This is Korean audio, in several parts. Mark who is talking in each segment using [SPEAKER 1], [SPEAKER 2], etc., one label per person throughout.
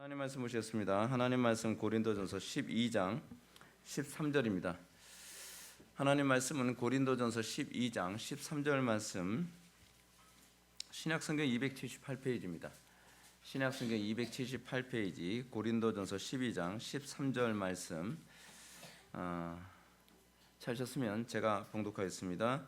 [SPEAKER 1] 하나님 말씀 보시겠습니다. 하나님 말씀 고린도전서 12장 13절입니다. 하나님 말씀은 고린도전서 12장 13절 말씀, 신약성경 278페이지입니다. 신약성경 278페이지 고린도전서 12장 13절 말씀 찾으셨으면 제가 봉독하겠습니다.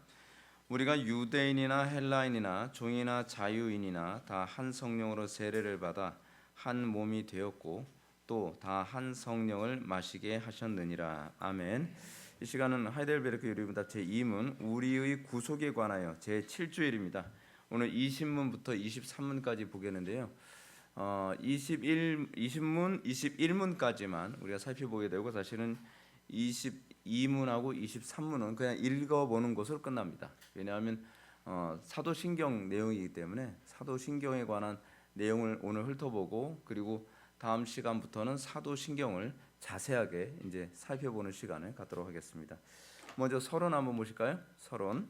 [SPEAKER 1] 우리가 유대인이나 헬라인이나 종이나 자유인이나 다 한 성령으로 세례를 받아 한 몸이 되었고 또 다 한 성령을 마시게 하셨느니라. 아멘. 이 시간은 하이델베르크 유리문답 제2문 우리의 구속에 관하여 제7주일입니다. 오늘 20문부터 23문까지 보겠는데요. 20문, 21문까지만 우리가 살펴보게 되고 사실은 22문하고 23문은 그냥 읽어보는 것으로 끝납니다. 왜냐하면 사도신경 내용이기 때문에 사도신경에 관한 내용을 오늘 훑어보고 그리고 다음 시간부터는 사도신경을 자세하게 이제 살펴보는 시간을 갖도록 하겠습니다. 먼저 서론 한번 보실까요? 서론.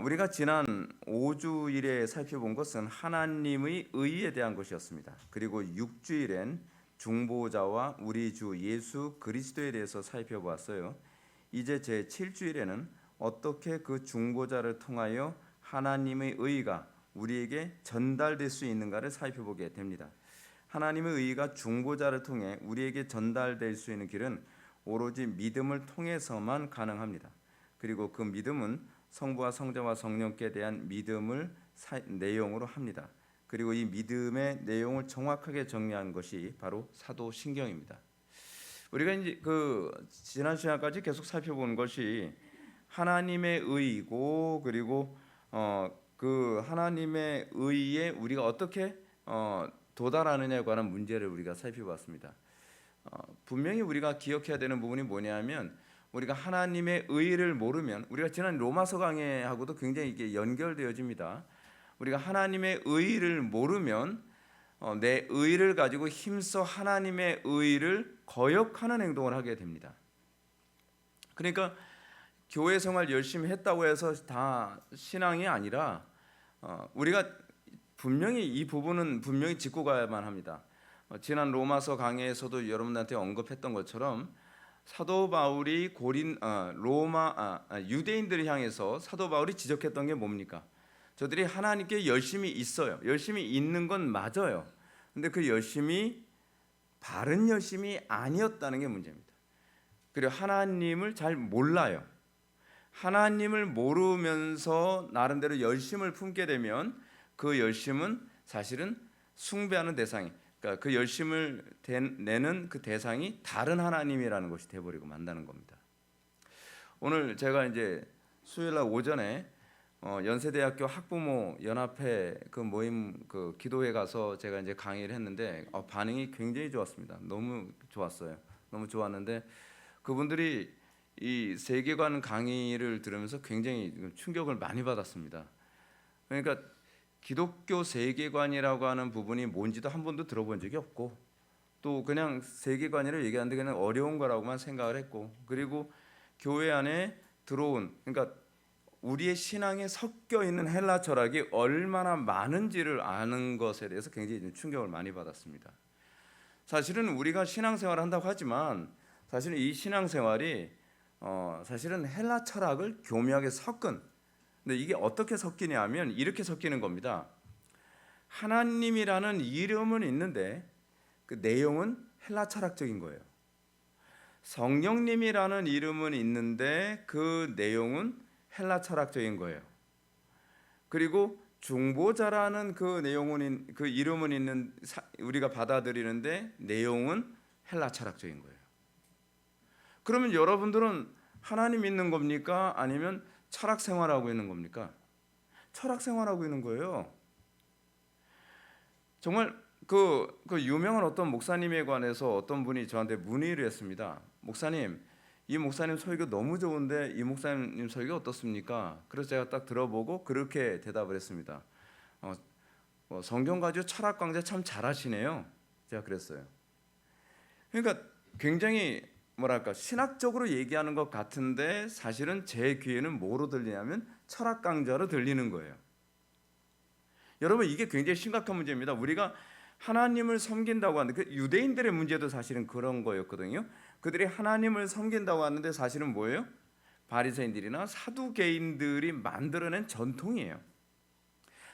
[SPEAKER 1] 우리가 지난 5주일에 살펴본 것은 하나님의 의에 대한 것이었습니다. 그리고 6주일엔 중보자와 우리 주 예수 그리스도에 대해서 살펴보았어요. 이제 제 7주일에는 어떻게 그 중보자를 통하여 하나님의 의가 우리에게 전달될 수 있는가를 살펴보게 됩니다. 하나님의 의가 중보자를 통해 우리에게 전달될 수 있는 길은 오로지 믿음을 통해서만 가능합니다. 그리고 그 믿음은 성부와 성자와 성령께 대한 믿음을 내용으로 합니다. 그리고 이 믿음의 내용을 정확하게 정리한 것이 바로 사도신경입니다. 우리가 이제 지난 시간까지 계속 살펴본 것이 하나님의 의이고 그리고 그 하나님의 의에 우리가 어떻게 도달하느냐에 관한 문제를 우리가 살펴봤습니다. 분명히 우리가 기억해야 되는 부분이 뭐냐면 우리가 하나님의 의를 모르면 우리가 지난 로마서 강해하고도 굉장히 이게 연결되어집니다. 우리가 하나님의 의를 모르면 내 의를 가지고 힘써 하나님의 의를 거역하는 행동을 하게 됩니다. 그러니까 교회 생활 열심히 했다고 해서 다 신앙이 아니라 우리가 분명히 이 부분은 분명히 짚고 가야만 합니다. 지난 로마서 강해에서도 여러분들한테 언급했던 것처럼 사도 바울이 유대인들을 향해서 사도 바울이 지적했던 게 뭡니까? 저들이 하나님께 열심히 있어요. 열심히 있는 건 맞아요. 근데 그 열심이 바른 열심이 아니었다는 게 문제입니다. 그리고 하나님을 잘 몰라요. 하나님을 모르면서 나름대로 열심을 품게 되면 그 열심은 사실은 숭배하는 대상이, 그러니까 그 열심을 내는 그 대상이 다른 하나님이라는 것이 되어버리고 만다는 겁니다. 오늘 제가 이제 수요일날 오전에 연세대학교 학부모 연합회 그 모임 그 기도회 가서 제가 이제 강의를 했는데 반응이 굉장히 좋았습니다. 너무 좋았어요. 너무 좋았는데 그분들이 이 세계관 강의를 들으면서 굉장히 충격을 많이 받았습니다. 그러니까 기독교 세계관이라고 하는 부분이 뭔지도 한 번도 들어본 적이 없고 또 그냥 세계관이라고 얘기하는데 그냥 어려운 거라고만 생각을 했고 그리고 교회 안에 들어온 그러니까 우리의 신앙에 섞여 있는 헬라 철학이 얼마나 많은지를 아는 것에 대해서 굉장히 충격을 많이 받았습니다. 사실은 우리가 신앙생활을 한다고 하지만 사실은 이 신앙생활이 사실은 헬라 철학을 교묘하게 섞은, 근데 이게 어떻게 섞이냐 하면 이렇게 섞이는 겁니다. 하나님이라는 이름은 있는데 그 내용은 헬라 철학적인 거예요. 성령님이라는 이름은 있는데 그 내용은 헬라 철학적인 거예요. 그리고 중보자라는 그 내용은 그 이름은 있는 우리가 받아들이는데 내용은 헬라 철학적인 거예요. 그러면 여러분들은 하나님 믿는 겁니까? 아니면 철학 생활하고 있는 겁니까? 철학 생활하고 있는 거예요. 정말 그 유명한 어떤 목사님에 관해서 어떤 분이 저한테 문의를 했습니다. 목사님, 이 목사님 설교 너무 좋은데 이 목사님 설교 어떻습니까? 그래서 제가 딱 들어보고 그렇게 대답을 했습니다. 성경 가지고 철학 강좌 참 잘하시네요. 제가 그랬어요. 그러니까 굉장히 뭐랄까 신학적으로 얘기하는 것 같은데 사실은 제 귀에는 뭐로 들리냐면 철학 강좌로 들리는 거예요. 여러분 이게 굉장히 심각한 문제입니다. 우리가 하나님을 섬긴다고 하는데, 그 유대인들의 문제도 사실은 그런 거였거든요. 그들이 하나님을 섬긴다고 하는데 사실은 뭐예요? 바리새인들이나 사두개인들이 만들어낸 전통이에요.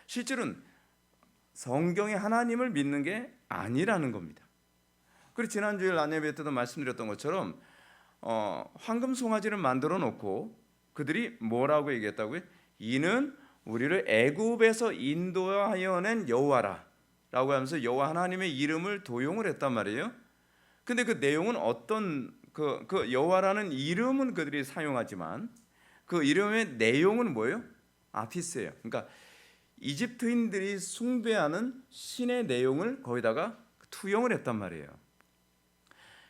[SPEAKER 1] 실제로는 성경의 하나님을 믿는 게 아니라는 겁니다. 그리고 지난주에 라네베 때도 말씀드렸던 것처럼 황금 송아지를 만들어 놓고 그들이 뭐라고 얘기했다고요? 이는 우리를 애굽에서 인도하여 낸 여호와라 라고 하면서 여호와 하나님의 이름을 도용을 했단 말이에요. 근데 그 내용은 어떤 그 여호와라는 이름은 그들이 사용하지만 그 이름의 내용은 뭐예요? 아피스예요. 그러니까 이집트인들이 숭배하는 신의 내용을 거기다가 투영을 했단 말이에요.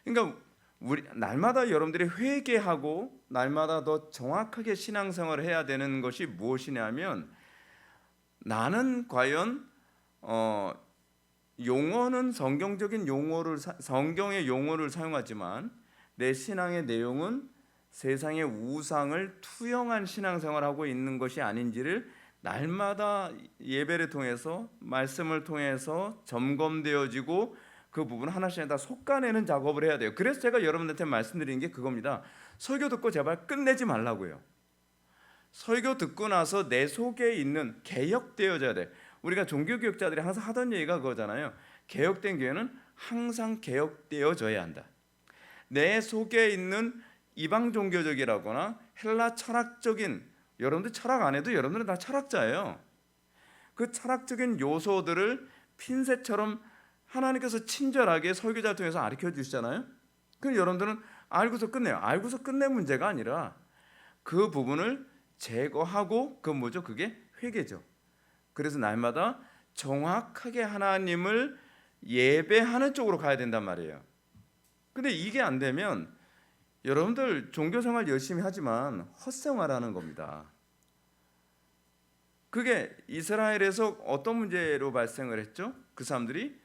[SPEAKER 1] 그러니까 우리 날마다 여러분들이 회개하고 날마다 더 정확하게 신앙생활을 해야 되는 것이 무엇이냐면, 나는 과연 용어는 성경적인 용어를 성경의 용어를 사용하지만 내 신앙의 내용은 세상의 우상을 투영한 신앙생활을 하고 있는 것이 아닌지를 날마다 예배를 통해서 말씀을 통해서 점검되어지고 그 부분 하나씩 다 솎아내는 작업을 해야 돼요. 그래서 제가 여러분들한테 말씀드리는 게 그겁니다. 설교 듣고 제발 끝내지 말라고요. 설교 듣고 나서 내 속에 있는 개혁되어져야 돼. 우리가 종교개혁자들이 항상 하던 얘기가 그거잖아요. 개혁된 교회는 항상 개혁되어져야 한다. 내 속에 있는 이방 종교적이라거나 헬라 철학적인, 여러분들 철학 안 해도 여러분들은 다 철학자예요. 그 철학적인 요소들을 핀셋처럼 하나님께서 친절하게 설교자를 통해서 가르쳐 주시잖아요. 그럼 여러분들은 알고서 끝내요. 알고서 끝내 문제가 아니라 그 부분을 제거하고 그 뭐죠? 그게 회개죠. 그래서 날마다 정확하게 하나님을 예배하는 쪽으로 가야 된단 말이에요. 근데 이게 안 되면 여러분들 종교생활 열심히 하지만 헛생활하는 겁니다. 그게 이스라엘에서 어떤 문제로 발생을 했죠? 그 사람들이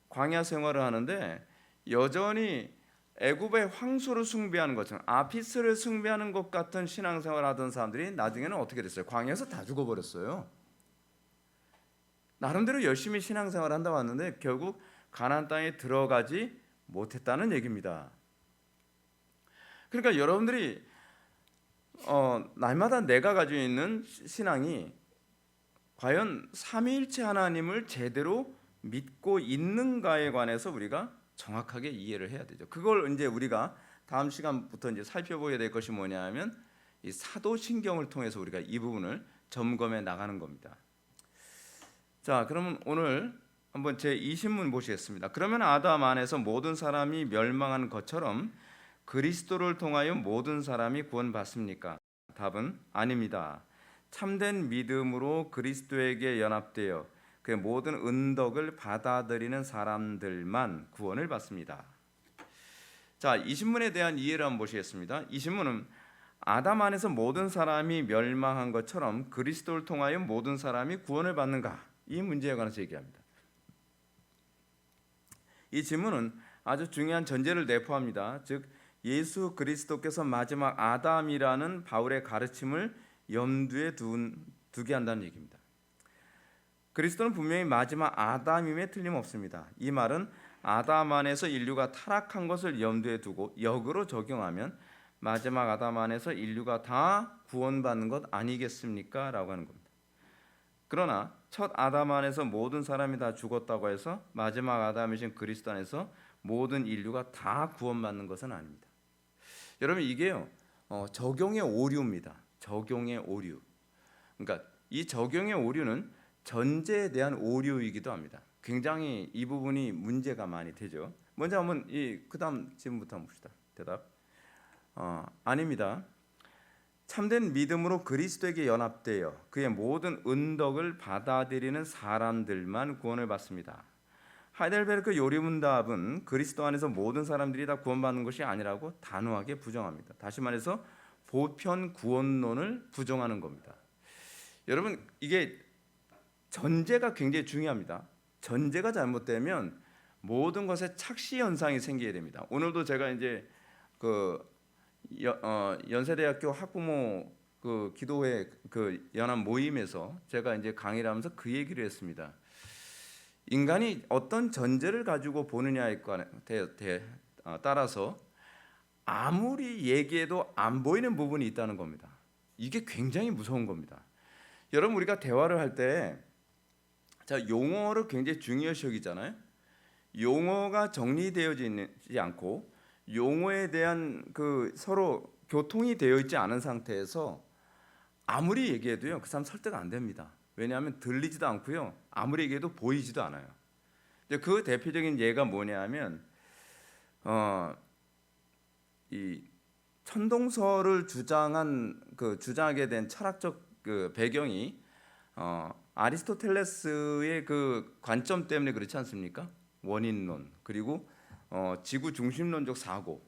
[SPEAKER 1] 광야 생활을 하는데 여전히 애굽의 황소를 숭배하는 것처럼 아피스를 숭배하는 것 같은 신앙생활을 하던 사람들이 나중에는 어떻게 됐어요? 광야에서 다 죽어버렸어요. 나름대로 열심히 신앙생활을 한다고 하는데 결국 가나안 땅에 들어가지 못했다는 얘기입니다. 그러니까 여러분들이 날마다 내가 가지고 있는 신앙이 과연 삼위일체 하나님을 제대로 믿고 있는가에 관해서 우리가 정확하게 이해를 해야 되죠. 그걸 이제 우리가 다음 시간부터 이제 살펴보게 될 것이 뭐냐면 이 사도신경을 통해서 우리가 이 부분을 점검해 나가는 겁니다. 자, 그러면 오늘 한번 제 20문 보시겠습니다. 그러면 아담 안에서 모든 사람이 멸망한 것처럼 그리스도를 통하여 모든 사람이 구원받습니까? 답은 아닙니다. 참된 믿음으로 그리스도에게 연합되어 그의 모든 은덕을 받아들이는 사람들만 구원을 받습니다. 자, 20문에 대한 이해를 한번 보시겠습니다. 20문은 아담 안에서 모든 사람이 멸망한 것처럼 그리스도를 통하여 모든 사람이 구원을 받는가? 이 문제에 관해서 얘기합니다. 이 질문은 아주 중요한 전제를 내포합니다. 즉 예수 그리스도께서 마지막 아담이라는 바울의 가르침을 염두에 두게 한다는 얘기입니다. 그리스도는 분명히 마지막 아담임에 틀림없습니다. 이 말은 아담 안에서 인류가 타락한 것을 염두에 두고 역으로 적용하면 마지막 아담 안에서 인류가 다 구원받는 것 아니겠습니까? 라고 하는 겁니다. 그러나 첫 아담 안에서 모든 사람이 다 죽었다고 해서 마지막 아담이신 그리스도 안에서 모든 인류가 다 구원받는 것은 아닙니다. 여러분 이게요 적용의 오류입니다. 적용의 오류. 그러니까 이 적용의 오류는 전제에 대한 오류이기도 합니다. 굉장히 이 부분이 문제가 많이 되죠. 먼저 한번 그다음 질문부터 한번 봅시다. 대답. 아닙니다. 참된 믿음으로 그리스도에게 연합되어 그의 모든 은덕을 받아들이는 사람들만 구원을 받습니다. 하이델베르크 요리문답은 그리스도 안에서 모든 사람들이 다 구원받는 것이 아니라고 단호하게 부정합니다. 다시 말해서 보편 구원론을 부정하는 겁니다. 여러분 이게 전제가 굉장히 중요합니다. 전제가 잘못되면 모든 것에 착시 현상이 생기게 됩니다. 오늘도 제가 이제 연세대학교 학부모 기도회 연합 모임에서 제가 이제 강의를 하면서 그 얘기를 했습니다. 인간이 어떤 전제를 가지고 보느냐에 따라서 아무리 얘기해도 안 보이는 부분이 있다는 겁니다. 이게 굉장히 무서운 겁니다. 여러분, 우리가 대화를 할 때 용어를 굉장히 중요시 여기잖아요. 용어가 정리되어지지 않고 용어에 대한 서로 교통이 되어 있지 않은 상태에서 아무리 얘기해도요, 그 사람 설득 안 됩니다. 왜냐하면 들리지도 않고요, 아무리 얘기해도 보이지도 않아요. 그 대표적인 예가 뭐냐면 이 천동설을 주장하게 된 철학적 배경이 아리스토텔레스의 그 관점 때문에 그렇지 않습니까? 원인론, 그리고 지구 중심론적 사고.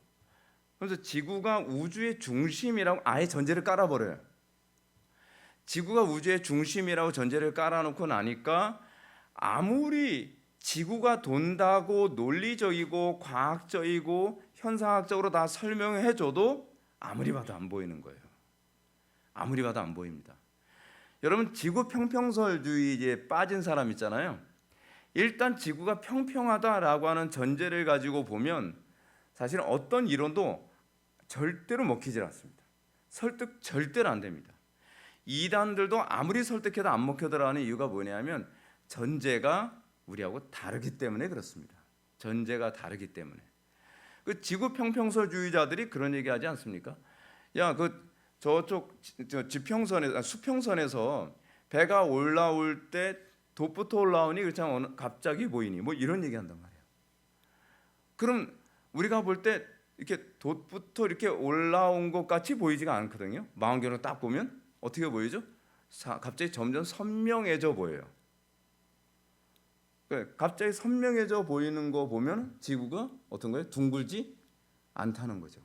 [SPEAKER 1] 그래서 지구가 우주의 중심이라고 아예 전제를 깔아버려요. 지구가 우주의 중심이라고 전제를 깔아놓고 나니까 아무리 지구가 돈다고 논리적이고 과학적이고 현상학적으로 다 설명해줘도 아무리 봐도 안 보이는 거예요. 아무리 봐도 안 보입니다. 여러분, 지구 평평설주의에 빠진 사람 있잖아요. 일단 지구가 평평하다라고 하는 전제를 가지고 보면 사실은 어떤 이론도 절대로 먹히질 않습니다. 설득 절대로 안 됩니다. 이단들도 아무리 설득해도 안 먹혀들어가는 이유가 뭐냐면 전제가 우리하고 다르기 때문에 그렇습니다. 전제가 다르기 때문에. 그 지구 평평설주의자들이 그런 얘기하지 않습니까? 야, 저쪽 수평선에서 배가 올라올 때 돛부터 올라오니 그렇잖아, 갑자기 보이니, 뭐 이런 얘기한단 말이에요. 그럼 우리가 볼 때 이렇게 돛부터 이렇게 올라온 것 같이 보이지가 않거든요. 망원경으로 딱 보면 어떻게 보이죠? 갑자기 점점 선명해져 보여요. 갑자기 선명해져 보이는 거 보면 지구가 어떤 거예요? 둥글지 않다는 거죠.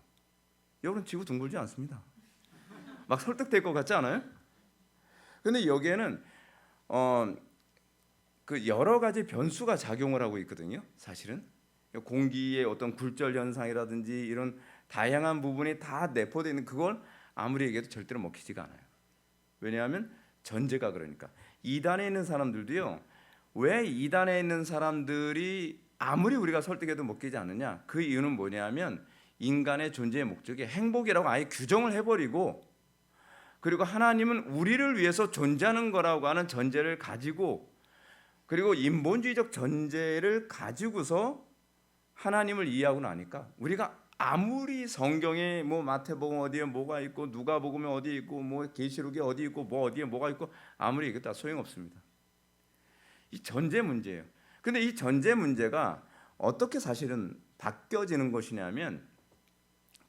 [SPEAKER 1] 여러분, 지구 둥글지 않습니다. 막 설득될 것 같지 않아요? 근데 여기에는 여러 가지 변수가 작용을 하고 있거든요. 사실은 공기의 어떤 굴절 현상이라든지 이런 다양한 부분이 다 내포되어 있는, 그걸 아무리 얘기해도 절대로 먹히지가 않아요. 왜냐하면 전제가 그러니까. 이단에 있는 사람들도요, 왜 이단에 있는 사람들이 아무리 우리가 설득해도 먹히지 않느냐, 그 이유는 뭐냐면 인간의 존재의 목적이 행복이라고 아예 규정을 해버리고, 그리고 하나님은 우리를 위해서 존재하는 거라고 하는 전제를 가지고, 그리고 인본주의적 전제를 가지고서 하나님을 이해하고 나니까 우리가 아무리 성경에 뭐 마태복음 어디에 뭐가 있고 누가복음에 어디 있고 뭐 계시록에 어디 있고 뭐 어디에 뭐가 있고 아무리 이게 다 소용없습니다. 이 전제 문제예요. 근데 이 전제 문제가 어떻게 사실은 바뀌어지는 것이냐면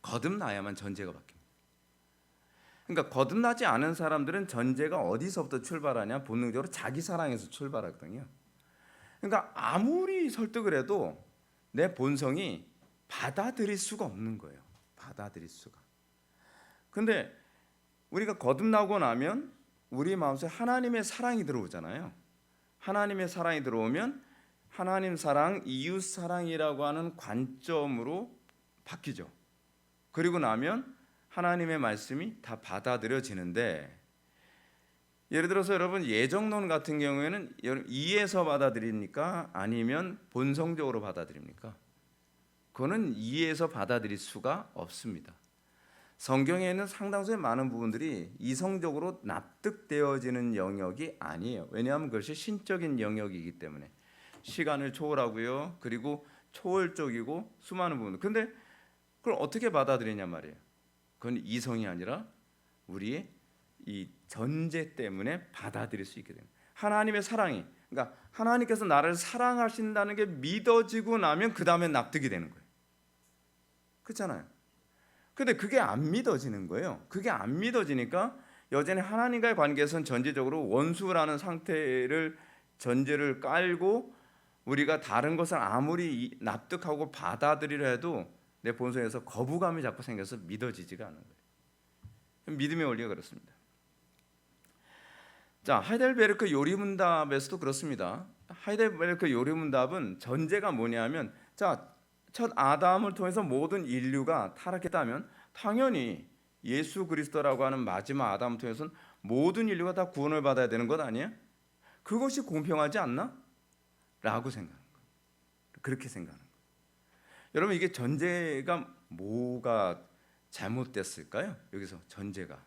[SPEAKER 1] 거듭나야만 전제가 바뀝니다. 그러니까 거듭나지 않은 사람들은 전제가 어디서부터 출발하냐? 본능적으로 자기 사랑에서 출발하거든요. 그러니까 아무리 설득을 해도 내 본성이 받아들일 수가 없는 거예요. 받아들일 수가. 근데 우리가 거듭나고 나면 우리 마음속에 하나님의 사랑이 들어오잖아요. 하나님의 사랑이 들어오면 하나님 사랑, 이웃 사랑이라고 하는 관점으로 바뀌죠. 그리고 나면 하나님의 말씀이 다 받아들여지는데, 예를 들어서 여러분 예정론 같은 경우에는 이해해서 받아들입니까? 아니면 본성적으로 받아들입니까? 그거는 이해해서 받아들일 수가 없습니다. 성경에 있는 상당수의 많은 부분들이 이성적으로 납득되어지는 영역이 아니에요. 왜냐하면 그것이 신적인 영역이기 때문에 시간을 초월하고요. 그리고 초월적이고 수많은 부분들. 근데 그걸 어떻게 받아들이냐 말이에요. 그건 이성이 아니라 우리의 이 전제 때문에 받아들일 수 있게 됩니다. 하나님의 사랑이, 그러니까 하나님께서 나를 사랑하신다는 게 믿어지고 나면 그 다음에 납득이 되는 거예요. 그렇잖아요. 근데 그게 안 믿어지는 거예요. 그게 안 믿어지니까 여전히 하나님과의 관계에서는 전제적으로 원수라는 상태를 전제를 깔고 우리가 다른 것을 아무리 납득하고 받아들이려 해도 내 본성에서 거부감이 자꾸 생겨서 믿어지지가 않는 거예요. 믿음의 원리가 그렇습니다. 자, 하이델베르크 요리문답에서도 그렇습니다. 하이델베르크 요리문답은 전제가 뭐냐면, 자, 첫 아담을 통해서 모든 인류가 타락했다면 당연히 예수 그리스도라고 하는 마지막 아담을 통해서는 모든 인류가 다 구원을 받아야 되는 것 아니에요? 그것이 공평하지 않나? 라고 생각하는 거예요. 그렇게 생각하는 거예요. 여러분, 이게 전제가 뭐가 잘못됐을까요? 여기서 전제가,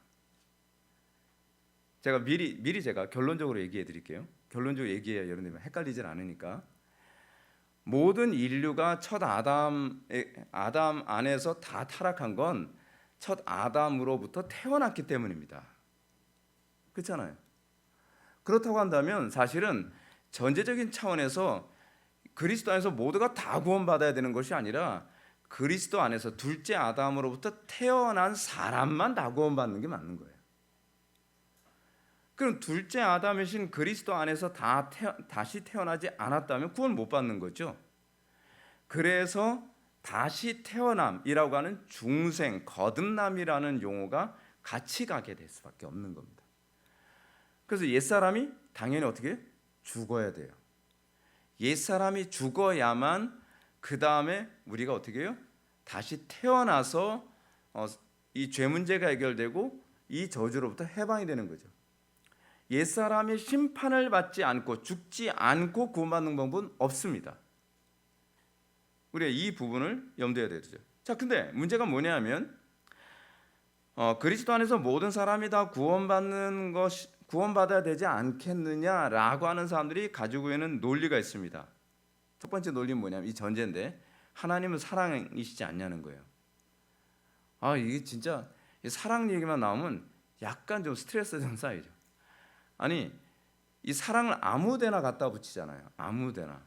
[SPEAKER 1] 제가 미리 제가 결론적으로 얘기해 드릴게요. 결론적으로 얘기해야 여러분들 헷갈리질 않으니까. 모든 인류가 첫 아담 안에서 다 타락한 건 첫 아담으로부터 태어났기 때문입니다. 그렇잖아요. 그렇다고 한다면 사실은 전제적인 차원에서 그리스도 안에서 모두가 다 구원받아야 되는 것이 아니라 그리스도 안에서 둘째 아담으로부터 태어난 사람만 다 구원받는 게 맞는 거예요. 그럼 둘째 아담이신 그리스도 안에서 다시 태어나지 않았다면 구원 못 받는 거죠. 그래서 다시 태어남이라고 하는 중생, 거듭남이라는 용어가 같이 가게 될 수밖에 없는 겁니다. 그래서 옛사람이 당연히 어떻게 해요? 죽어야 돼요. 옛사람이 죽어야만 그 다음에 우리가 어떻게 해요? 다시 태어나서 이 죄 문제가 해결되고 이 저주로부터 해방이 되는 거죠. 옛사람이 심판을 받지 않고 죽지 않고 구원받는 방법은 없습니다. 우리가 이 부분을 염두에 둬야 되죠. 자, 근데 문제가 뭐냐면 그리스도 안에서 모든 사람이 다 구원받아야 되지 않겠느냐라고 하는 사람들이 가지고 있는 논리가 있습니다. 첫 번째 논리는 뭐냐면 이 전제인데, 하나님은 사랑이시지 않냐는 거예요. 이게 진짜 사랑 얘기만 나오면 약간 좀 스트레스 좀 쌓이죠. 아니, 이 사랑을 아무데나 갖다 붙이잖아요. 아무데나.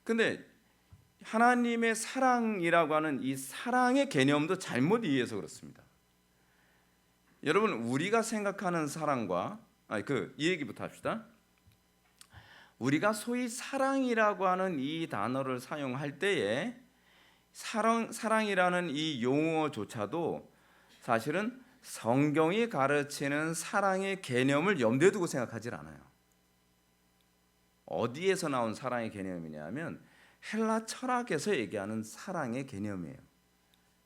[SPEAKER 1] 근데 하나님의 사랑이라고 하는 이 사랑의 개념도 잘못 이해해서 그렇습니다. 여러분, 우리가 생각하는 사랑과 이 얘기부터 합시다. 우리가 소위 사랑이라고 하는 이 단어를 사용할 때에 사랑이라는 이 용어조차도 사실은 성경이 가르치는 사랑의 개념을 염두에 두고 생각하지 않아요. 어디에서 나온 사랑의 개념이냐면 헬라 철학에서 얘기하는 사랑의 개념이에요.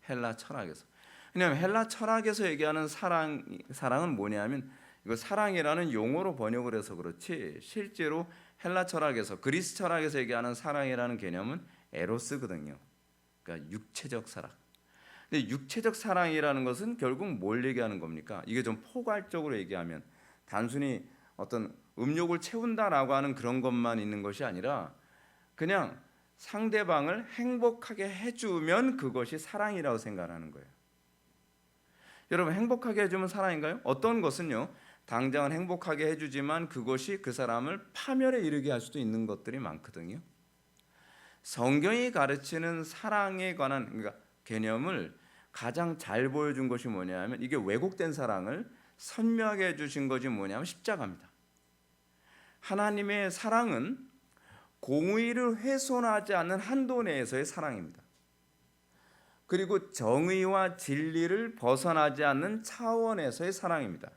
[SPEAKER 1] 헬라 철학에서. 왜냐하면 헬라 철학에서 얘기하는 사랑은 뭐냐면, 이거 사랑이라는 용어로 번역을 해서 그렇지 실제로 헬라 철학에서, 그리스 철학에서 얘기하는 사랑이라는 개념은 에로스거든요. 그러니까 육체적 사랑. 근데 육체적 사랑이라는 것은 결국 뭘 얘기하는 겁니까? 이게 좀 포괄적으로 얘기하면 단순히 어떤 음욕을 채운다라고 하는 그런 것만 있는 것이 아니라 그냥 상대방을 행복하게 해주면 그것이 사랑이라고 생각하는 거예요. 여러분, 행복하게 해주면 사랑인가요? 어떤 것은요, 당장은 행복하게 해주지만 그것이 그 사람을 파멸에 이르게 할 수도 있는 것들이 많거든요. 성경이 가르치는 사랑에 관한 개념을 가장 잘 보여준 것이 뭐냐면, 이게 왜곡된 사랑을 선명하게 해주신 것이 뭐냐면 십자가입니다. 하나님의 사랑은 공의를 훼손하지 않는 한도 내에서의 사랑입니다. 그리고 정의와 진리를 벗어나지 않는 차원에서의 사랑입니다.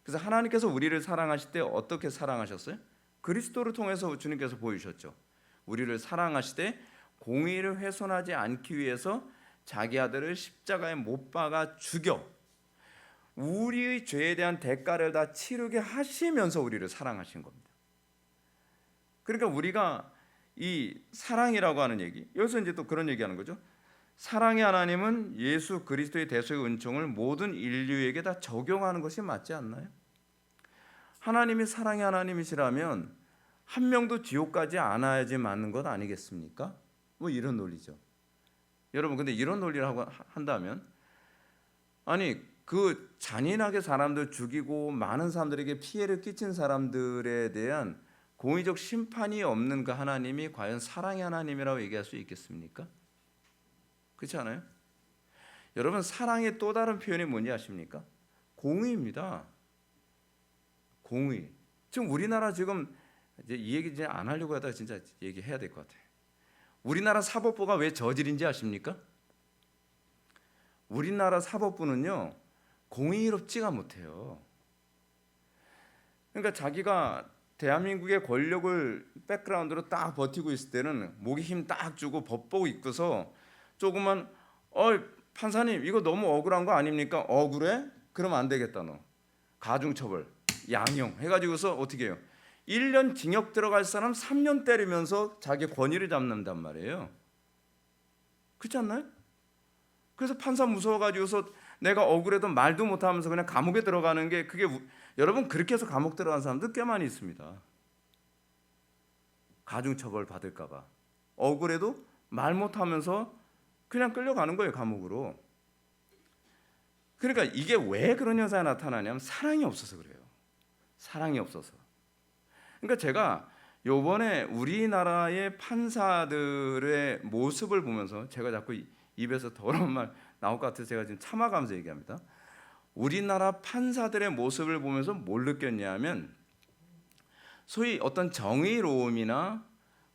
[SPEAKER 1] 그래서 하나님께서 우리를 사랑하실 때 어떻게 사랑하셨어요? 그리스도를 통해서 주님께서 보이셨죠. 우리를 사랑하시되 공의를 훼손하지 않기 위해서 자기 아들을 십자가에 못 박아 죽여 우리의 죄에 대한 대가를 다 치르게 하시면서 우리를 사랑하신 겁니다. 그러니까 우리가 이 사랑이라고 하는 얘기, 여기서 이제 또 그런 얘기하는 거죠. 사랑의 하나님은 예수 그리스도의 대속의 은총을 모든 인류에게 다 적용하는 것이 맞지 않나요? 하나님이 사랑의 하나님이시라면 한 명도 지옥 가지 않아야지 맞는 것 아니겠습니까? 뭐 이런 논리죠. 여러분, 근데 이런 논리를 한다면, 아니 그 잔인하게 사람들 죽이고 많은 사람들에게 피해를 끼친 사람들에 대한 공의적 심판이 없는 그 하나님이 과연 사랑의 하나님이라고 얘기할 수 있겠습니까? 그렇지 않아요? 여러분, 사랑의 또 다른 표현이 뭔지 아십니까? 공의입니다. 공의. 지금 우리나라 지금 이제 이 얘기 이제 안 하려고 하다가 진짜 얘기해야 될 것 같아요. 우리나라 사법부가 왜 저질인지 아십니까? 우리나라 사법부는요, 공의롭지가 못해요. 그러니까 자기가 대한민국의 권력을 백그라운드로 딱 버티고 있을 때는 목에 힘 딱 주고 법복 입고서 조금만 판사님 이거 너무 억울한 거 아닙니까? 억울해? 그러면 안 되겠다. 너 가중처벌, 양형 해가지고서 어떻게 해요? 1년 징역 들어갈 사람 3년 때리면서 자기 권위를 잡는단 말이에요. 그렇지 않나요? 그래서 판사 무서워가지고서 내가 억울해도 말도 못하면서 그냥 감옥에 들어가는 게 그게 여러분 그렇게 해서 감옥 들어간 사람도 꽤 많이 있습니다. 가중처벌 받을까 봐 억울해도 말 못하면서 그냥 끌려가는 거예요, 감옥으로. 그러니까 이게 왜 그런 현상이 나타나냐면 사랑이 없어서 그래요. 사랑이 없어서. 그러니까 제가 요번에 우리나라의 판사들의 모습을 보면서 제가 자꾸 입에서 더러운 말 나올 것 같아서 제가 지금 참아가면서 얘기합니다. 우리나라 판사들의 모습을 보면서 뭘 느꼈냐면 소위 어떤 정의로움이나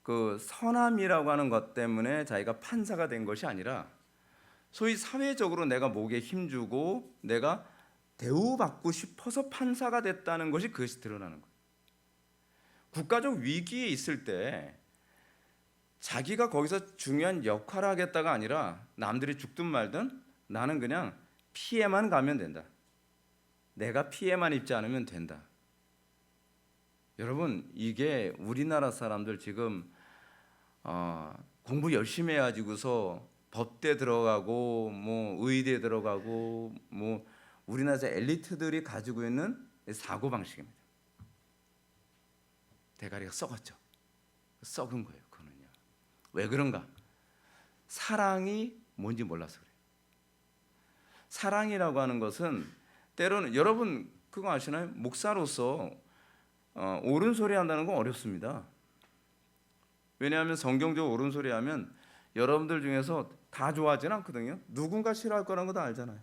[SPEAKER 1] 그 선함이라고 하는 것 때문에 자기가 판사가 된 것이 아니라 소위 사회적으로 내가 목에 힘주고 내가 대우받고 싶어서 판사가 됐다는 것이 그것이 드러나는 거예요. 국가적 위기에 있을 때 자기가 거기서 중요한 역할을 하겠다가 아니라 남들이 죽든 말든 나는 그냥 피해만 가면 된다. 내가 피해만 입지 않으면 된다. 여러분 이게 우리나라 사람들 지금 공부 열심히 해가지고서 법대 들어가고 뭐 의대 들어가고 뭐 우리나라 엘리트들이 가지고 있는 사고 방식입니다. 대가리가 썩었죠. 썩은 거예요. 그거는요. 왜 그런가? 사랑이 뭔지 몰라서 그래요. 사랑이라고 하는 것은 때로는 여러분 그거 아시나요? 목사로서 옳은 소리 한다는 건 어렵습니다. 왜냐하면 성경적으로 옳은 소리 하면 여러분들 중에서 다 좋아하지는 않거든요. 누군가 싫어할 거라는 거 다 알잖아요.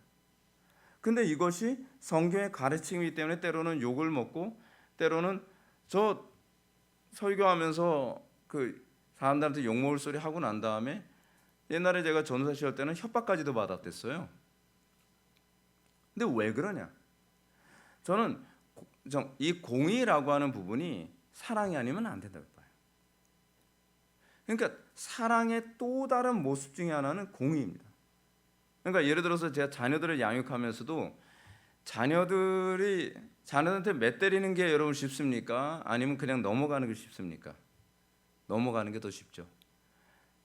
[SPEAKER 1] 근데 이것이 성경의 가르침이기 때문에 때로는 욕을 먹고 때로는 저 설교하면서 그 사람들한테 욕먹을 소리 하고 난 다음에 옛날에 제가 전도사 시절 때는 협박까지도 받았댔어요. 근데 왜 그러냐? 저는 이 공의라고 하는 부분이 사랑이 아니면 안 된다고 봐요. 그러니까 사랑의 또 다른 모습 중에 하나는 공의입니다. 그러니까 예를 들어서 제가 자녀들을 양육하면서도 자녀들한테 매 때리는 게 여러분 쉽습니까? 아니면 그냥 넘어가는 게 쉽습니까? 넘어가는 게 더 쉽죠.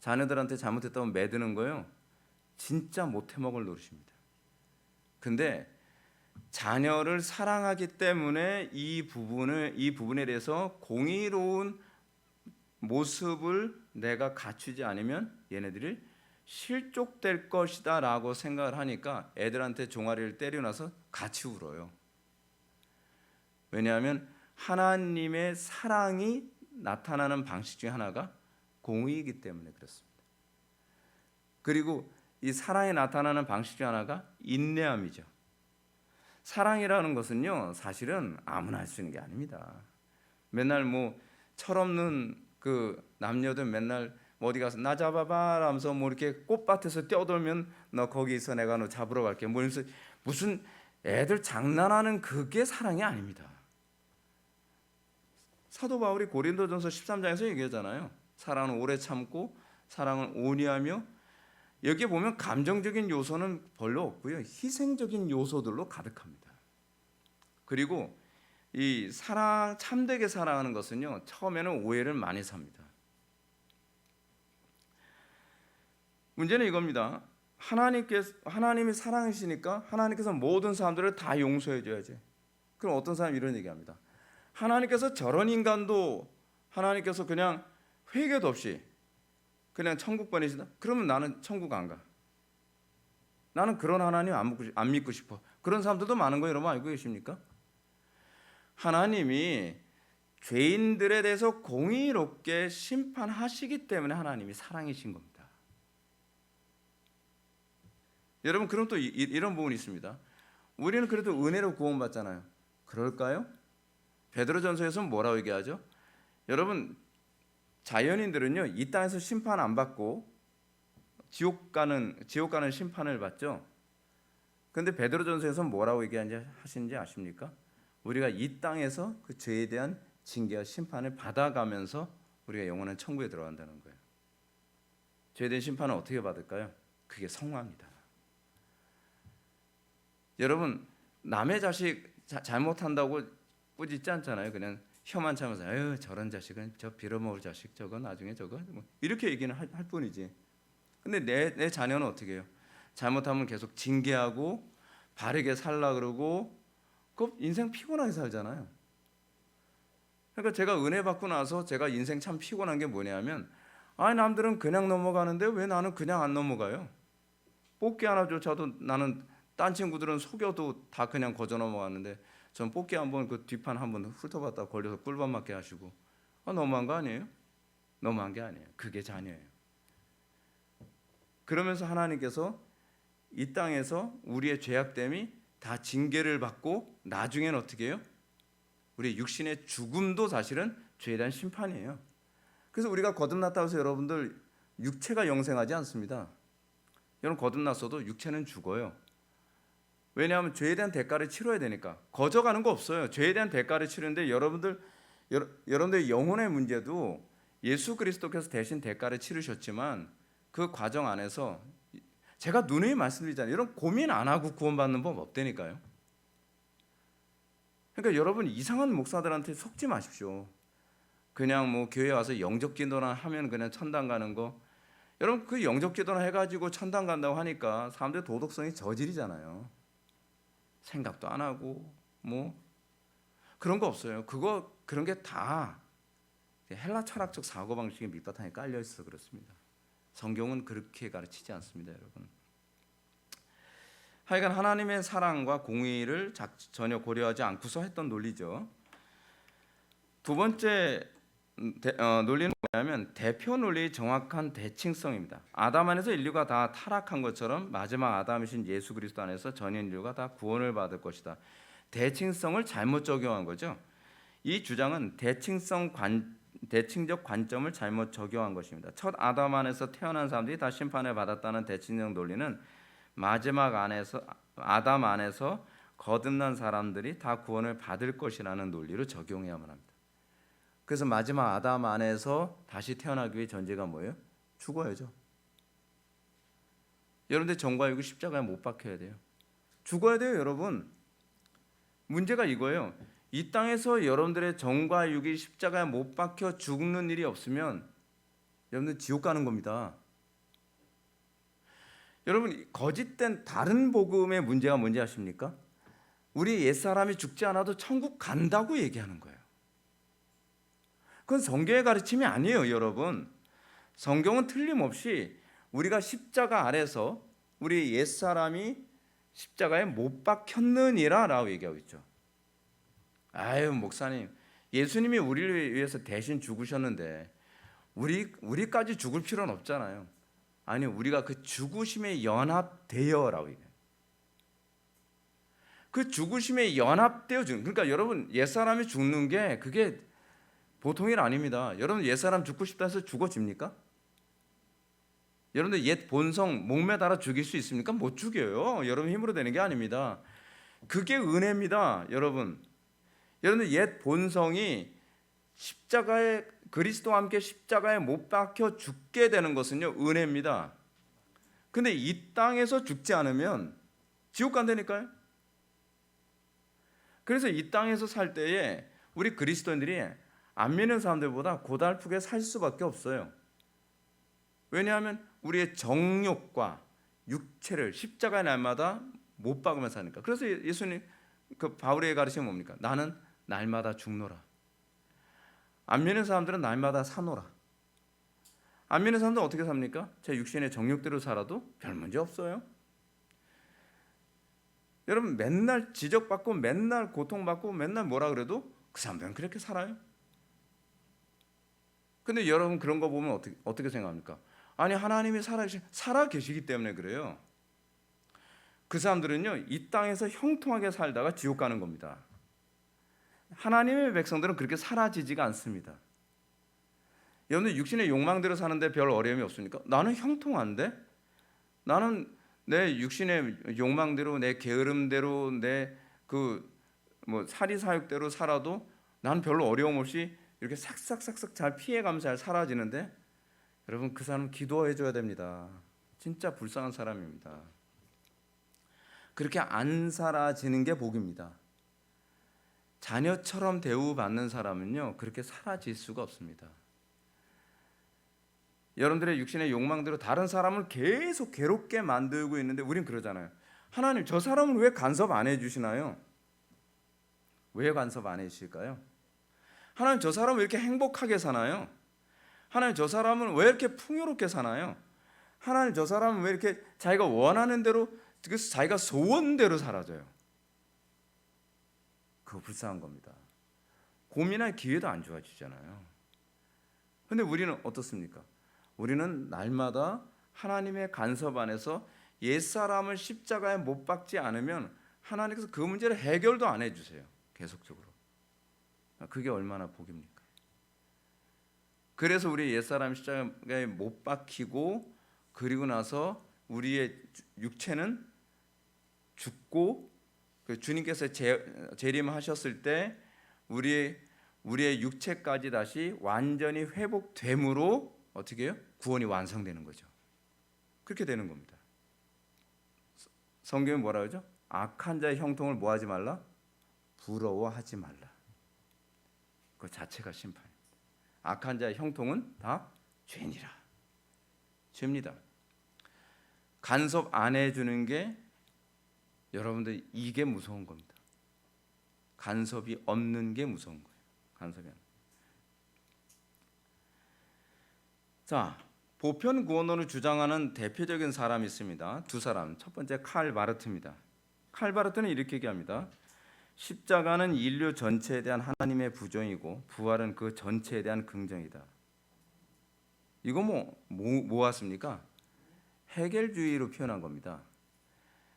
[SPEAKER 1] 자녀들한테 잘못했다고 매드는 거요. 진짜 못 해먹을 노릇입니다. 근데 자녀를 사랑하기 때문에 이 부분에 대해서 공의로운 모습을 내가 갖추지 않으면 얘네들이 실족될 것이다 라고 생각을 하니까 애들한테 종아리를 때려놔서 같이 울어요. 왜냐하면 하나님의 사랑이 나타나는 방식 중에 하나가 공의이기 때문에 그렇습니다. 그리고 이 사랑이 나타나는 방식 중 하나가 인내함이죠. 사랑이라는 것은요 사실은 아무나 할 수 있는 게 아닙니다. 맨날 뭐 철없는 그 남녀들 맨날 어디 가서 나 잡아봐 하면서 뭐 이렇게 꽃밭에서 뛰어돌면 너 거기 있어 내가 너 잡으러 갈게 뭐 이러면서 무슨 애들 장난하는 그게 사랑이 아닙니다. 사도 바울이 고린도전서 13장에서 얘기하잖아요. 사랑은 오래 참고 사랑은 온유하며 여기에 보면 감정적인 요소는 별로 없고요. 희생적인 요소들로 가득합니다. 그리고 이 참되게 사랑하는 것은요. 처음에는 오해를 많이 삽니다. 문제는 이겁니다. 하나님이 사랑이시니까 하나님께서 모든 사람들을 다 용서해 줘야지. 그럼 어떤 사람이 이런 얘기합니다. 하나님께서 저런 인간도 하나님께서 그냥 회개도 없이 그냥 천국 보내시다? 그러면 나는 천국 안 가. 나는 그런 하나님 안 믿고 싶어. 그런 사람들도 많은 거 여러분 알고 계십니까? 하나님이 죄인들에 대해서 공의롭게 심판하시기 때문에 하나님이 사랑이신 겁니다. 여러분 그럼 또 이런 부분이 있습니다. 우리는 그래도 은혜로 구원받잖아요. 그럴까요? 베드로전서에서는 뭐라고 얘기하죠? 여러분 자연인들은요 이 땅에서 심판 안 받고 지옥 가는 심판을 받죠. 그런데 베드로전서에서는 뭐라고 하시는지 아십니까? 우리가 이 땅에서 그 죄에 대한 징계와 심판을 받아가면서 우리가 영원한 천국에 들어간다는 거예요. 죄에 대한 심판은 어떻게 받을까요? 그게 성화입니다. 여러분 남의 자식 잘못한다고 꾸짖지 않잖아요. 그냥 혀만 차면서 아유 저런 자식은 저 빌어먹을 자식 저거 나중에 저거 뭐 이렇게 얘기는 할 뿐이지. 근데 내 자녀는 어떻게 해요? 잘못하면 계속 징계하고 바르게 살라 그러고 그 인생 피곤하게 살잖아요. 그러니까 제가 은혜 받고 나서 제가 인생 참 피곤한 게 뭐냐면 아니 남들은 그냥 넘어가는데 왜 나는 그냥 안 넘어가요? 뽑기 하나조차도 나는 딴 친구들은 속여도 다 그냥 거저 넘어갔는데 전 뽑기 한번 그 뒷판 한번 훑어봤다 걸려서 꿀밤 맞게 하시고 너무한 거 아니에요? 너무한 게 아니에요. 그게 자녀예요. 그러면서 하나님께서 이 땅에서 우리의 죄악됨이 다 징계를 받고 나중에는 어떻게 해요? 우리의 육신의 죽음도 사실은 죄에 대한 심판이에요. 그래서 우리가 거듭났다고 해서 여러분들 육체가 영생하지 않습니다. 여러분 거듭났어도 육체는 죽어요. 왜냐하면 죄에 대한 대가를 치러야 되니까. 거저가는 거 없어요. 죄에 대한 대가를 치르는데 여러분들의 영혼의 문제도 예수 그리스도께서 대신 대가를 치르셨지만 그 과정 안에서 제가 누누이 말씀드리잖아요. 이런 고민 안 하고 구원받는 법 없다니까요. 그러니까 여러분 이상한 목사들한테 속지 마십시오. 그냥 뭐 교회 와서 영접 기도나 하면 그냥 천당 가는 거. 여러분 그 영접 기도나 해가지고 천당 간다고 하니까 사람들 도덕성이 저질이잖아요. 생각도 안 하고 뭐 그런 거 없어요. 그런 게 다 헬라 철학적 사고 방식의 밑바탕에 깔려 있어서 그렇습니다. 성경은 그렇게 가르치지 않습니다, 여러분. 하여간 하나님의 사랑과 공의를 전혀 고려하지 않고서 했던 논리죠. 두 번째 논리는 뭐냐면 대표 논리의 정확한 대칭성입니다. 아담 안에서 인류가 다 타락한 것처럼 마지막 아담이신 예수 그리스도 안에서 전 인류가 다 구원을 받을 것이다. 대칭성을 잘못 적용한 거죠. 이 주장은 대칭적 관점을 잘못 적용한 것입니다. 첫 아담 안에서 태어난 사람들이 다 심판을 받았다는 대칭적 논리는 마지막 아담 안에서 거듭난 사람들이 다 구원을 받을 것이라는 논리로 적용해야만 합니다. 그래서 마지막 아담 안에서 다시 태어나기 위해 전제가 뭐예요? 죽어야죠. 여러분들 정과 육이 십자가에 못 박혀야 돼요. 죽어야 돼요, 여러분. 문제가 이거예요. 이 땅에서 여러분들의 정과 육이 십자가에 못 박혀 죽는 일이 없으면 여러분들 지옥 가는 겁니다. 여러분 거짓된 다른 복음의 문제가 뭔지 아십니까? 우리 옛사람이 죽지 않아도 천국 간다고 얘기하는 거예요. 그건 성경의 가르침이 아니에요, 여러분. 성경은 틀림없이 우리가 십자가 아래서 우리 옛사람이 십자가에 못 박혔느니라 라고 얘기하고 있죠. 아유 목사님, 예수님이 우리를 위해서 대신 죽으셨는데 우리까지 죽을 필요는 없잖아요. 아니 우리가 그 죽으심에 연합되어라고 얘기해요. 그 죽으심에 연합되어 죽는, 그러니까 여러분 옛사람이 죽는 게 그게 보통 일 아닙니다. 여러분 옛사람 죽고 싶다 해서 죽어집니까? 여러분들 옛 본성 목매달아 죽일 수 있습니까? 못 죽여요. 여러분 힘으로 되는 게 아닙니다. 그게 은혜입니다, 여러분. 여러분들 옛 본성이 십자가에 그리스도와 함께 십자가에 못 박혀 죽게 되는 것은요 은혜입니다. 근데 이 땅에서 죽지 않으면 지옥 간다니까요. 그래서 이 땅에서 살 때에 우리 그리스도인들이 안 믿는 사람들보다 고달프게 살 수밖에 없어요. 왜냐하면 우리의 정욕과 육체를 십자가의 날마다 못 박으며 사니까. 그래서 예수님 그 바울의 가르침이 뭡니까? 나는 날마다 죽노라. 안 믿는 사람들은 날마다 사노라. 안 믿는 사람들은 어떻게 삽니까? 제 육신의 정욕대로 살아도 별 문제 없어요. 여러분 맨날 지적받고 맨날 고통받고 맨날 뭐라 그래도 그 사람들은 그렇게 살아요. 근데 여러분 그런 거 보면 어떻게 생각합니까? 아니 하나님이 살아 계시기 때문에 그래요. 그 사람들은요 이 땅에서 형통하게 살다가 지옥 가는 겁니다. 하나님의 백성들은 그렇게 사라지지가 않습니다. 여러분들 육신의 욕망대로 사는데 별 어려움이 없습니까? 나는 형통한데? 나는 내 육신의 욕망대로 내 게으름대로 내 사리사욕대로 살아도 나는 별로 어려움 없이 이렇게 싹싹싹싹 잘 피해가면서 잘 사라지는데 여러분 그 사람 기도해 줘야 됩니다. 진짜 불쌍한 사람입니다. 그렇게 안 사라지는 게 복입니다. 자녀처럼 대우받는 사람은요 그렇게 사라질 수가 없습니다. 여러분들의 육신의 욕망대로 다른 사람을 계속 괴롭게 만들고 있는데 우린 그러잖아요. 하나님, 저 사람은 왜 간섭 안 해주시나요? 왜 간섭 안 해주실까요? 하나님, 저 사람은 왜 이렇게 행복하게 사나요? 하나님, 저 사람은 왜 이렇게 풍요롭게 사나요? 하나님, 저 사람은 왜 이렇게 자기가 원하는 대로, 자기가 소원대로 살아져요? 그거 불쌍한 겁니다. 고민할 기회도 안 주어지잖아요. 근데 우리는 어떻습니까? 우리는 날마다 하나님의 간섭 안에서 옛사람을 십자가에 못 박지 않으면 하나님께서 그 문제를 해결도 안 해주세요. 계속적으로. 그게 얼마나 복입니까? 그래서 우리 옛사람 십자가에 못 박히고 그리고 나서 우리의 육체는 죽고 주님께서 재림하셨을 때 우리의 육체까지 다시 완전히 회복됨으로 어떻게 해요? 구원이 완성되는 거죠. 그렇게 되는 겁니다. 성경이 뭐라 그러죠? 악한 자의 형통을 뭐 하지 말라? 부러워하지 말라. 그 자체가 심판입니다. 악한 자의 형통은 다 죄니라. 죄입니다. 간섭 안 해주는 게 여러분들 이게 무서운 겁니다. 간섭이 없는 게 무서운 거예요. 간섭이 안. 자, 보편 구원론을 주장하는 대표적인 사람이 있습니다. 두 사람. 첫 번째 칼 바르트입니다. 칼 바르트는 이렇게 얘기합니다. 십자가는 인류 전체에 대한 하나님의 부정이고 부활은 그 전체에 대한 긍정이다. 이거 뭐 같습니까? 해겔주의로 표현한 겁니다.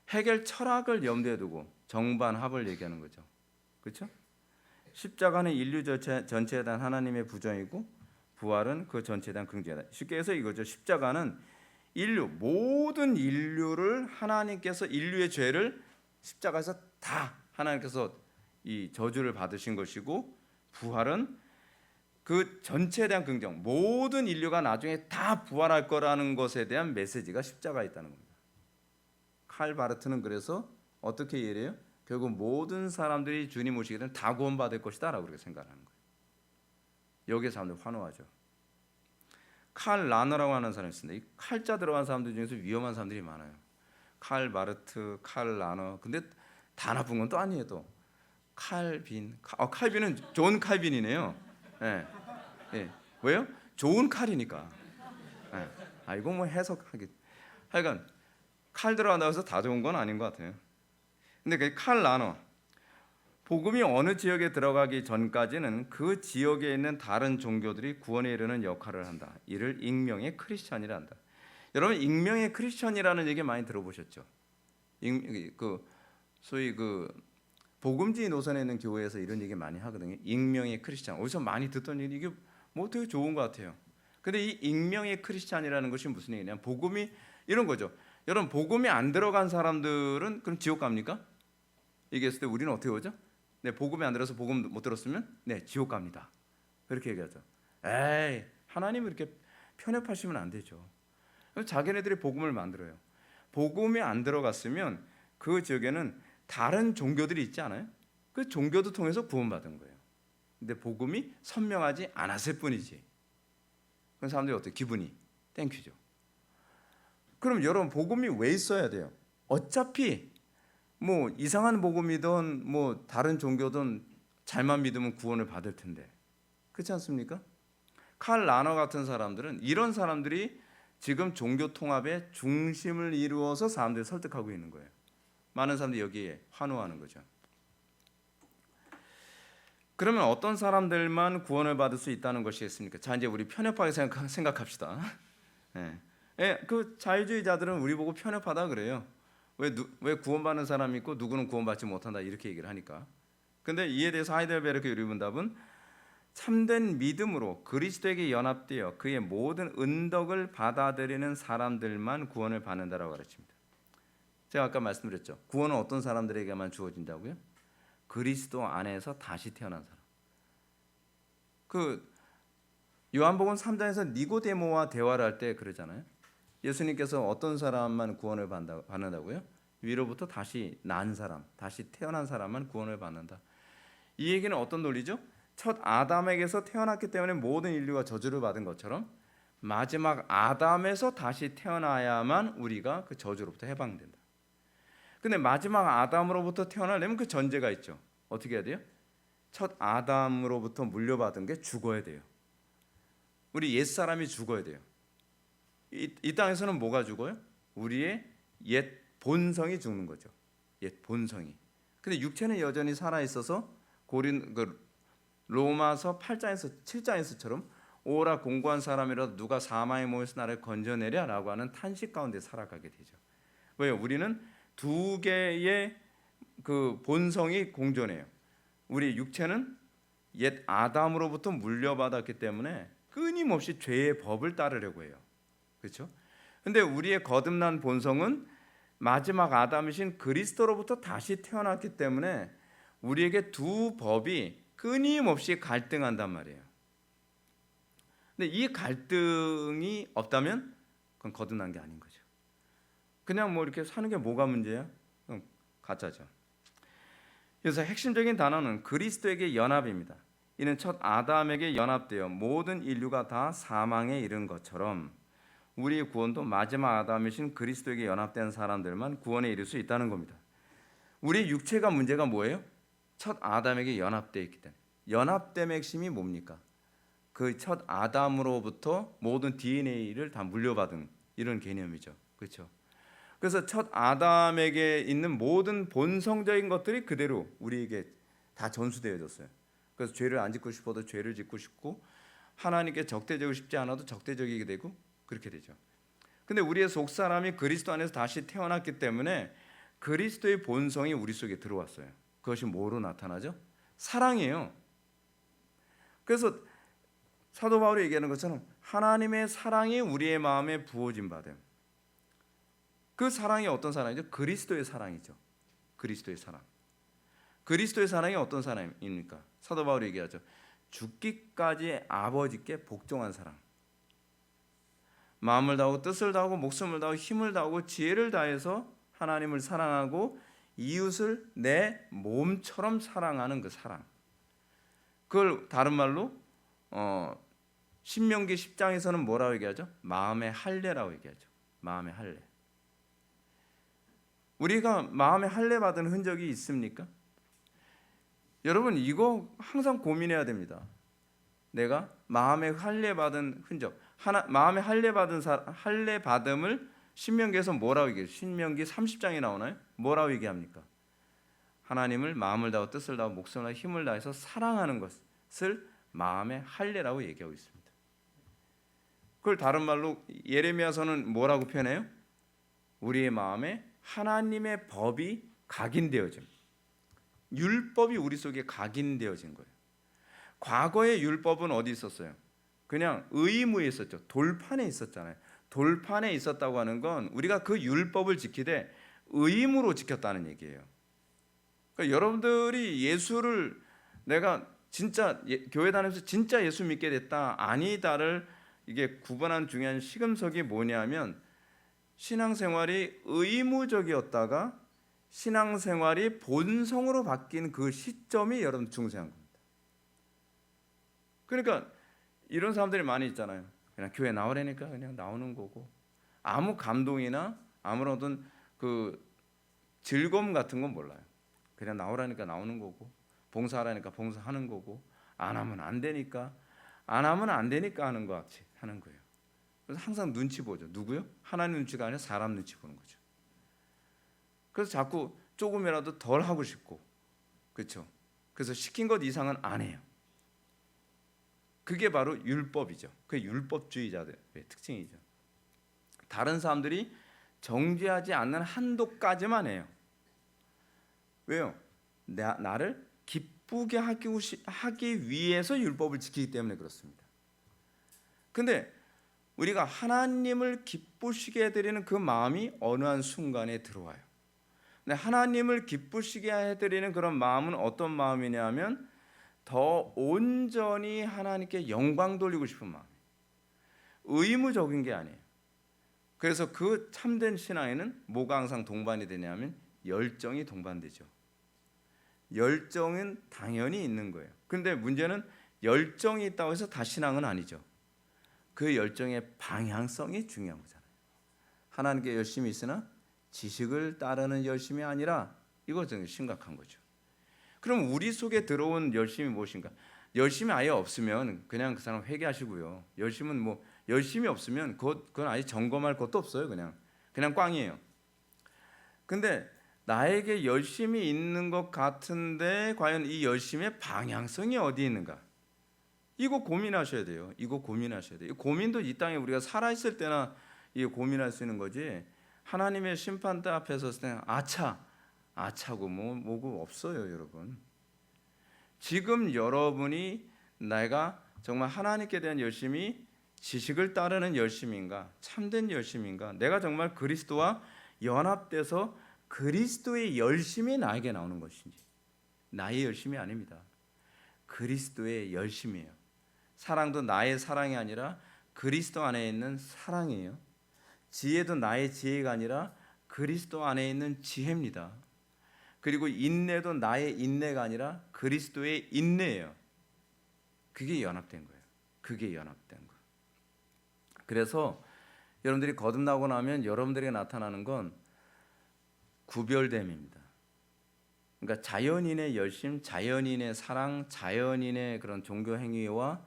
[SPEAKER 1] 해겔 철학을 염두에 두고 정반합을 얘기하는 거죠. 그렇죠? 십자가는 인류 전체에 대한 하나님의 부정이고 부활은 그 전체에 대한 긍정이다. 쉽게 해서 이거죠. 십자가는 모든 인류를 하나님께서 인류의 죄를 십자가에서 다 하나님께서 이 저주를 받으신 것이고 부활은 그 전체에 대한 긍정, 모든 인류가 나중에 다 부활할 거라는 것에 대한 메시지가 십자가에 있다는 겁니다. 칼 바르트는 그래서 어떻게 이해해요? 결국 모든 사람들이 주님 오시게 되면 다 구원받을 것이다 라고 그렇게 생각하는 거예요. 여기에 사람들 환호하죠. 칼 라너라고 하는 사람이 있습니다. 이 칼자 들어간 사람들 중에서 위험한 사람들이 많아요. 칼 바르트, 칼 라너. 근데 다 나쁜 건 또 아니에요. 또 칼빈. 칼빈은 존 칼빈이네요. 예. 예. 왜요? 좋은 칼이니까. 예. 이거 뭐 해석하기. 하여간 칼 들어간다고 해서 다 좋은 건 아닌 것 같아요. 근데 그 칼 라너. 복음이 어느 지역에 들어가기 전까지는 그 지역에 있는 다른 종교들이 구원에 이르는 역할을 한다. 이를 익명의 크리스천이라 한다. 여러분 익명의 크리스천이라는 얘기 많이 들어보셨죠? 소위 복음주의 노선에 있는 교회에서 이런 얘기 많이 하거든요. 익명의 크리스천. 어디서 많이 듣던 얘기 이게 뭐 되게 좋은 것 같아요. 근데 이 익명의 크리스천이라는 것이 무슨 얘기냐면 복음이 이런 거죠. 여러분 복음이 안 들어간 사람들은 그럼 지옥 갑니까? 얘기했을 때 우리는 어떻게 오죠? 네, 복음이 안 들어서 복음 못 들었으면 네, 지옥 갑니다. 그렇게 얘기하죠. 에이, 하나님은 이렇게 편협하시면 안 되죠. 자기네들이 복음을 만들어요. 복음이 안 들어갔으면 그 지역에는 다른 종교들이 있지 않아요? 그 종교도 통해서 구원받은 거예요. 근데 복음이 선명하지 않았을 뿐이지. 그런 사람들이 어때요? 기분이 땡큐죠. 그럼 여러분 복음이 왜 있어야 돼요? 어차피 뭐 이상한 복음이든 뭐 다른 종교든 잘만 믿으면 구원을 받을 텐데 그렇지 않습니까? 칼 라너 같은 사람들은 이런 사람들이 지금 종교 통합의 중심을 이루어서 사람들을 설득하고 있는 거예요. 많은 사람들이 여기에 환호하는 거죠. 그러면 어떤 사람들만 구원을 받을 수 있다는 것이겠습니까? 자, 이제 우리 편협하게 생각합시다. 그 자유주의자들은 우리 보고 편협하다 그래요. 왜 구원받는 사람이 있고 누구는 구원받지 못한다 이렇게 얘기를 하니까. 근데 이에 대해서 하이델베르크 유리문답은 참된 믿음으로 그리스도에게 연합되어 그의 모든 은덕을 받아들이는 사람들만 구원을 받는다라고 가르칩니다. 제가 아까 말씀드렸죠. 구원은 어떤 사람들에게만 주어진다고요? 그리스도 안에서 다시 태어난 사람. 요한복음 3장에서 니고데모와 대화를 할 때 그러잖아요. 예수님께서 어떤 사람만 구원을 받는다고요? 위로부터 다시 난 사람, 다시 태어난 사람만 구원을 받는다. 이 얘기는 어떤 논리죠? 첫 아담에게서 태어났기 때문에 모든 인류가 저주를 받은 것처럼 마지막 아담에서 다시 태어나야만 우리가 그 저주로부터 해방된다. 근데 마지막 아담으로부터 태어나려면 그 전제가 있죠. 어떻게 해야 돼요? 첫 아담으로부터 물려받은 게 죽어야 돼요. 우리 옛사람이 죽어야 돼요. 이 땅에서는 뭐가 죽어요? 우리의 옛 본성이 죽는 거죠. 옛 본성이. 근데 육체는 여전히 살아 있어서 로마서 8장에서 7장에서처럼 오라 공고한 사람이라도 누가 사망의 몸에서 나를 건져내랴라고 하는 탄식 가운데 살아가게 되죠. 왜요? 우리는 두 개의 그 본성이 공존해요. 우리 육체는 옛 아담으로부터 물려받았기 때문에 끊임없이 죄의 법을 따르려고 해요. 그렇죠? 근데 우리의 거듭난 본성은 마지막 아담이신 그리스도로부터 다시 태어났기 때문에 우리에게 두 법이 끊임없이 갈등한단 말이에요. 근데 이 갈등이 없다면 그건 거듭난 게 아닌 거죠. 그냥 뭐 이렇게 사는 게 뭐가 문제야? 가짜죠. 그래서 핵심적인 단어는 그리스도에게 연합입니다. 이는 첫 아담에게 연합되어 모든 인류가 다 사망에 이른 것처럼 우리의 구원도 마지막 아담이신 그리스도에게 연합된 사람들만 구원에 이를 수 있다는 겁니다. 우리 육체가 문제가 뭐예요? 첫 아담에게 연합되어 있기 때문에. 연합됨의 핵심이 뭡니까? 그 첫 아담으로부터 모든 DNA를 다 물려받은 이런 개념이죠. 그렇죠? 그래서 첫 아담에게 있는 모든 본성적인 것들이 그대로 우리에게 다 전수되어졌어요. 그래서 죄를 안 짓고 싶어도 죄를 짓고 싶고 하나님께 적대적이고 싶지 않아도 적대적이게 되고 그렇게 되죠. 근데 우리의 속사람이 그리스도 안에서 다시 태어났기 때문에 그리스도의 본성이 우리 속에 들어왔어요. 그것이 뭐로 나타나죠? 사랑이에요. 그래서 사도 바울이 얘기하는 것처럼 하나님의 사랑이 우리의 마음에 부어진 바됨. 그 사랑이 어떤 사랑이죠? 그리스도의 사랑이죠. 그리스도의 사랑. 그리스도의 사랑이 어떤 사랑입니까? 사도 바울이 얘기하죠. 죽기까지 아버지께 복종한 사랑. 마음을 다하고 뜻을 다하고 목숨을 다하고 힘을 다하고 지혜를 다해서 하나님을 사랑하고 이웃을 내 몸처럼 사랑하는 그 사랑. 그걸 다른 말로 신명기 10장에서는 뭐라고 얘기하죠? 마음의 할례라고 얘기하죠. 마음의 할례. 우리가 마음의 할례 받은 흔적이 있습니까? 여러분 이거 항상 고민해야 됩니다. 내가 마음의 할례 받은 흔적, 마음의 할례 받음을 신명기에서 뭐라고 얘기해요? 신명기 30장에 나오나요? 뭐라고 얘기합니까? 하나님을 마음을 다하고 뜻을 다하고 목숨을 다하고 힘을 다해서 사랑하는 것을 마음의 할례라고 얘기하고 있습니다. 그걸 다른 말로 예레미야서는 뭐라고 표현해요? 우리의 마음에 하나님의 법이 각인되어짐. 율법이 우리 속에 각인되어진 거예요. 과거의 율법은 어디 있었어요? 그냥 의무에 있었죠. 돌판에 있었잖아요. 돌판에 있었다고 하는 건 우리가 그 율법을 지키되 의무로 지켰다는 얘기예요. 그러니까 여러분들이 예수를 내가 진짜 교회 다니면서 진짜 예수 믿게 됐다 아니다를 이게 구분한 중요한 시금석이 뭐냐면 신앙생활이 의무적이었다가 신앙생활이 본성으로 바뀐 그 시점이 여러분 중요한 겁니다. 그러니까 이런 사람들이 많이 있잖아요. 그냥 교회 나오라니까 그냥 나오는 거고 아무 감동이나 아무런 어떤 그 즐거움 같은 건 몰라요. 그냥 나오라니까 나오는 거고 봉사하라니까 봉사하는 거고 안 하면 안 되니까 하는 것 같이 하는 거예요. 그래서 항상 눈치 보죠. 누구요? 하나님 눈치가 아니라 사람 눈치 보는 거죠. 그래서 자꾸 조금이라도 덜 하고 싶고 그렇죠. 그래서 시킨 것 이상은 안 해요. 그게 바로 율법이죠. 그게 율법주의자들의 특징이죠. 다른 사람들이 정죄하지 않는 한도까지만 해요. 왜요? 나를 기쁘게 하기 위해서 율법을 지키기 때문에 그렇습니다. 근데 우리가 하나님을 기쁘시게 해드리는 그 마음이 어느 한 순간에 들어와요. 근데 하나님을 기쁘시게 해드리는 그런 마음은 어떤 마음이냐면 더 온전히 하나님께 영광 돌리고 싶은 마음. 의무적인 게 아니에요. 그래서 그 참된 신앙에는 뭐가 항상 동반이 되냐면 열정이 동반되죠. 열정은 당연히 있는 거예요. 그런데 문제는 열정이 있다고 해서 다 신앙은 아니죠. 그 열정의 방향성이 중요한 거잖아요. 하나님께 열심이 있으나 지식을 따르는 열심이 아니라 이것은 심각한 거죠. 그럼 우리 속에 들어온 열심이 무엇인가? 열심이 아예 없으면 그냥 그 사람 회개하시고요. 열심은 뭐 열심이 없으면 그건 아예 점검할 것도 없어요. 그냥 꽝이에요. 근데 나에게 열심이 있는 것 같은데 과연 이 열심의 방향성이 어디 있는가? 이거 고민하셔야 돼요. 이거 고민하셔야 돼요. 고민도 이 땅에 우리가 살아 있을 때나 이 고민할 수 있는 거지. 하나님의 심판대 앞에 섰을 때는 아차고 뭐고 없어요, 여러분. 지금 여러분이 내가 정말 하나님께 대한 열심이 지식을 따르는 열심인가, 참된 열심인가, 내가 정말 그리스도와 연합돼서 그리스도의 열심이 나에게 나오는 것인지, 나의 열심이 아닙니다. 그리스도의 열심이에요. 사랑도 나의 사랑이 아니라 그리스도 안에 있는 사랑이에요. 지혜도 나의 지혜가 아니라 그리스도 안에 있는 지혜입니다. 그리고 인내도 나의 인내가 아니라 그리스도의 인내예요. 그게 연합된 거예요. 그게 연합된 거. 그래서 여러분들이 거듭나고 나면 여러분들에게 나타나는 건 구별됨입니다. 그러니까 자연인의 열심, 자연인의 사랑, 자연인의 그런 종교 행위와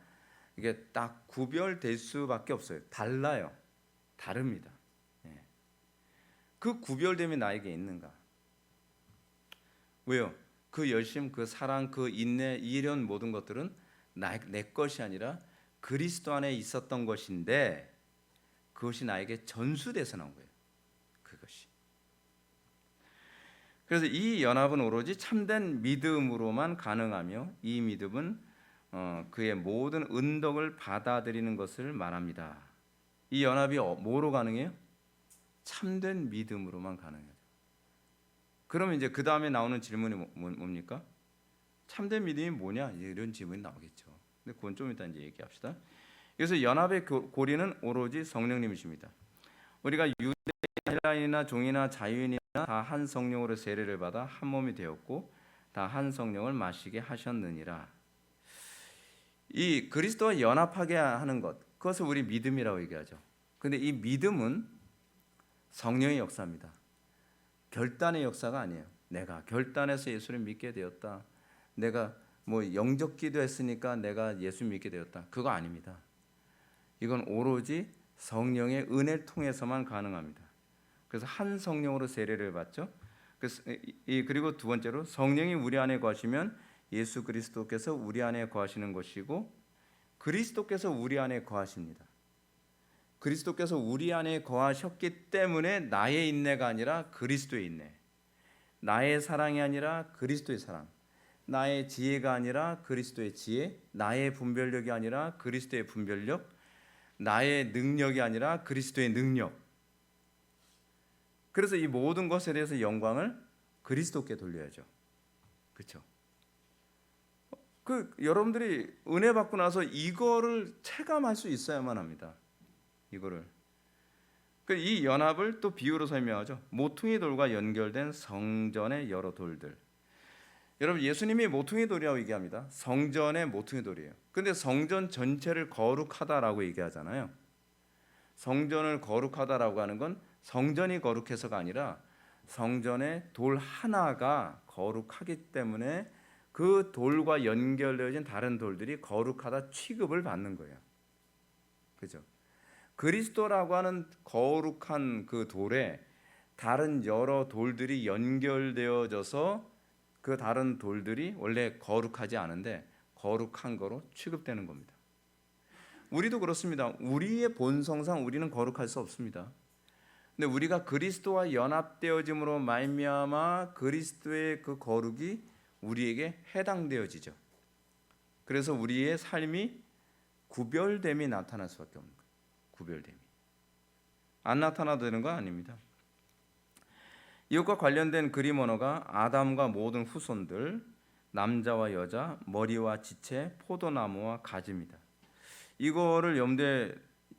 [SPEAKER 1] 이게 딱 구별될 수밖에 없어요. 달라요. 다릅니다. 예. 그 구별됨이 나에게 있는가? 왜요? 그 열심, 그 사랑, 그 인내 이런 모든 것들은 내 것이 아니라 그리스도 안에 있었던 것인데 그것이 나에게 전수돼서 나온 거예요. 그것이. 그래서 이 연합은 오로지 참된 믿음으로만 가능하며 이 믿음은 그의 모든 은덕을 받아들이는 것을 말합니다. 이 연합이 뭐로 가능해요? 참된 믿음으로만 가능해요. 그러면 이제 그 다음에 나오는 질문이 뭡니까? 참된 믿음이 뭐냐? 이런 질문이 나오겠죠. 근데 그건 좀 이따 이제 얘기합시다. 그래서 연합의 고리는 오로지 성령님이십니다. 우리가 유대, 헬라인이나 종이나 자유인이나 다 한 성령으로 세례를 받아 한 몸이 되었고 다 한 성령을 마시게 하셨느니라. 이 그리스도와 연합하게 하는 것, 그것을 우리 믿음이라고 얘기하죠. 근데 이 믿음은 성령의 역사입니다. 결단의 역사가 아니에요. 내가 결단해서 예수를 믿게 되었다. 내가 뭐 영접 기도했으니까 내가 예수 믿게 되었다. 그거 아닙니다. 이건 오로지 성령의 은혜를 통해서만 가능합니다. 그래서 한 성령으로 세례를 받죠. 그리고 두 번째로 성령이 우리 안에 거하시면 예수 그리스도께서 우리 안에 거하시는 것이고 그리스도께서 우리 안에 거하십니다. 그리스도께서 우리 안에 거하셨기 때문에 나의 인내가 아니라 그리스도의 인내, 나의 사랑이 아니라 그리스도의 사랑, 나의 지혜가 아니라 그리스도의 지혜, 나의 분별력이 아니라 그리스도의 분별력, 나의 능력이 아니라 그리스도의 능력. 그래서 이 모든 것에 대해서 영광을 그리스도께 돌려야죠. 그렇죠? 여러분들이 은혜 받고 나서 이거를 체감할 수 있어야만 합니다. 이거를. 이 연합을 또 비유로 설명하죠. 모퉁이 돌과 연결된 성전의 여러 돌들. 여러분, 예수님이 모퉁이 돌이라고 얘기합니다. 성전의 모퉁이 돌이에요. 근데 성전 전체를 거룩하다라고 얘기하잖아요. 성전을 거룩하다라고 하는 건 성전이 거룩해서가 아니라 성전의 돌 하나가 거룩하기 때문에 그 돌과 연결되어진 다른 돌들이 거룩하다 취급을 받는 거예요. 그렇죠? 그리스도라고 하는 거룩한 그 돌에 다른 여러 돌들이 연결되어져서 그 다른 돌들이 원래 거룩하지 않은데 거룩한 거로 취급되는 겁니다. 우리도 그렇습니다. 우리의 본성상 우리는 거룩할 수 없습니다. 근데 우리가 그리스도와 연합되어짐으로 말미암아 그리스도의 그 거룩이 우리에게 해당되어지죠. 그래서 우리의 삶이 구별됨이 나타날 수밖에 없는 거예요. 구별됨이. 안 나타나도 되는 거 아닙니다. 이것과 관련된 그림 언어가 아담과 모든 후손들, 남자와 여자, 머리와 지체, 포도나무와 가지입니다. 이거를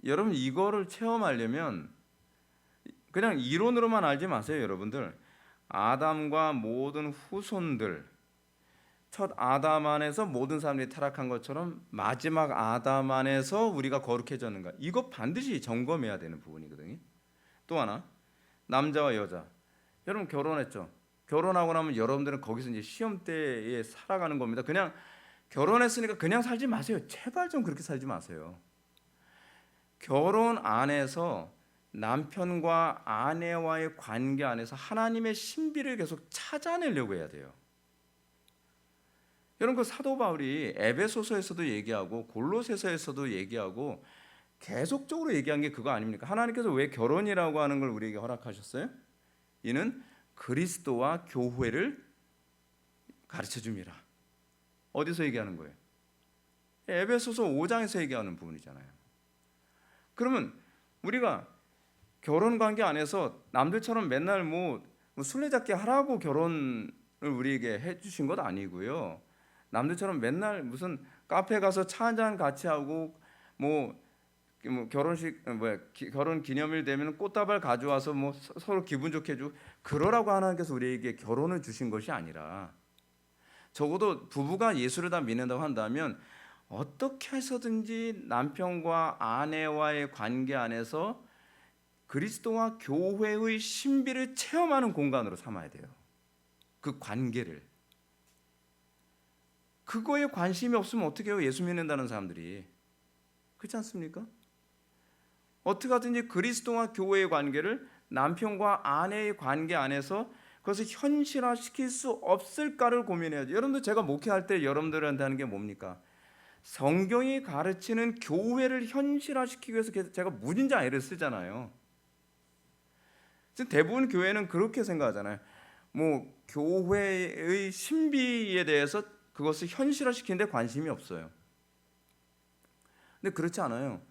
[SPEAKER 1] 여러분 이거를 체험하려면 그냥 이론으로만 알지 마세요, 여러분들. 아담과 모든 후손들, 첫 아담 안에서 모든 사람들이 타락한 것처럼 마지막 아담 안에서 우리가 거룩해졌는가? 이거 반드시 점검해야 되는 부분이거든요. 또 하나, 남자와 여자. 여러분 결혼했죠? 결혼하고 나면 여러분들은 거기서 이제 시험대에 살아가는 겁니다. 그냥 결혼했으니까 그냥 살지 마세요. 제발 좀 그렇게 살지 마세요. 결혼 안에서 남편과 아내와의 관계 안에서 하나님의 신비를 계속 찾아내려고 해야 돼요. 여러분 그 사도 바울이 에베소서에서도 얘기하고 골로새서에서도 얘기하고 계속적으로 얘기한 게 그거 아닙니까? 하나님께서 왜 결혼이라고 하는 걸 우리에게 허락하셨어요? 이는 그리스도와 교회를 가르쳐 줍니다. 어디서 얘기하는 거예요? 에베소서 5장에서 얘기하는 부분이잖아요. 그러면 우리가 결혼 관계 안에서 남들처럼 맨날 뭐 술래잡기 하라고 결혼을 우리에게 해주신 것 아니고요. 남들처럼 맨날 무슨 카페 가서 차 한잔 같이 하고 뭐 결혼식 결혼 기념일 되면 꽃다발 가져와서 뭐 서로 기분 좋게 해주고 그러라고 하나님께서 우리에게 결혼을 주신 것이 아니라 적어도 부부가 예수를 다 믿는다고 한다면 어떻게 해서든지 남편과 아내와의 관계 안에서 그리스도와 교회의 신비를 체험하는 공간으로 삼아야 돼요. 그 관계를. 그거에 관심이 없으면 어떻게 해요? 예수 믿는다는 사람들이. 그렇지 않습니까? 어떻게 하든지 그리스도와 교회의 관계를 남편과 아내의 관계 안에서 그것을 현실화시킬 수 없을까를 고민해야죠. 여러분들 제가 목회할 때 여러분들한테 하는 게 뭡니까? 성경이 가르치는 교회를 현실화시키기 위해서 제가 무진장애를 쓰잖아요. 대부분 교회는 그렇게 생각하잖아요. 뭐 교회의 신비에 대해서 그것을 현실화시키는 데 관심이 없어요. 근데 그렇지 않아요.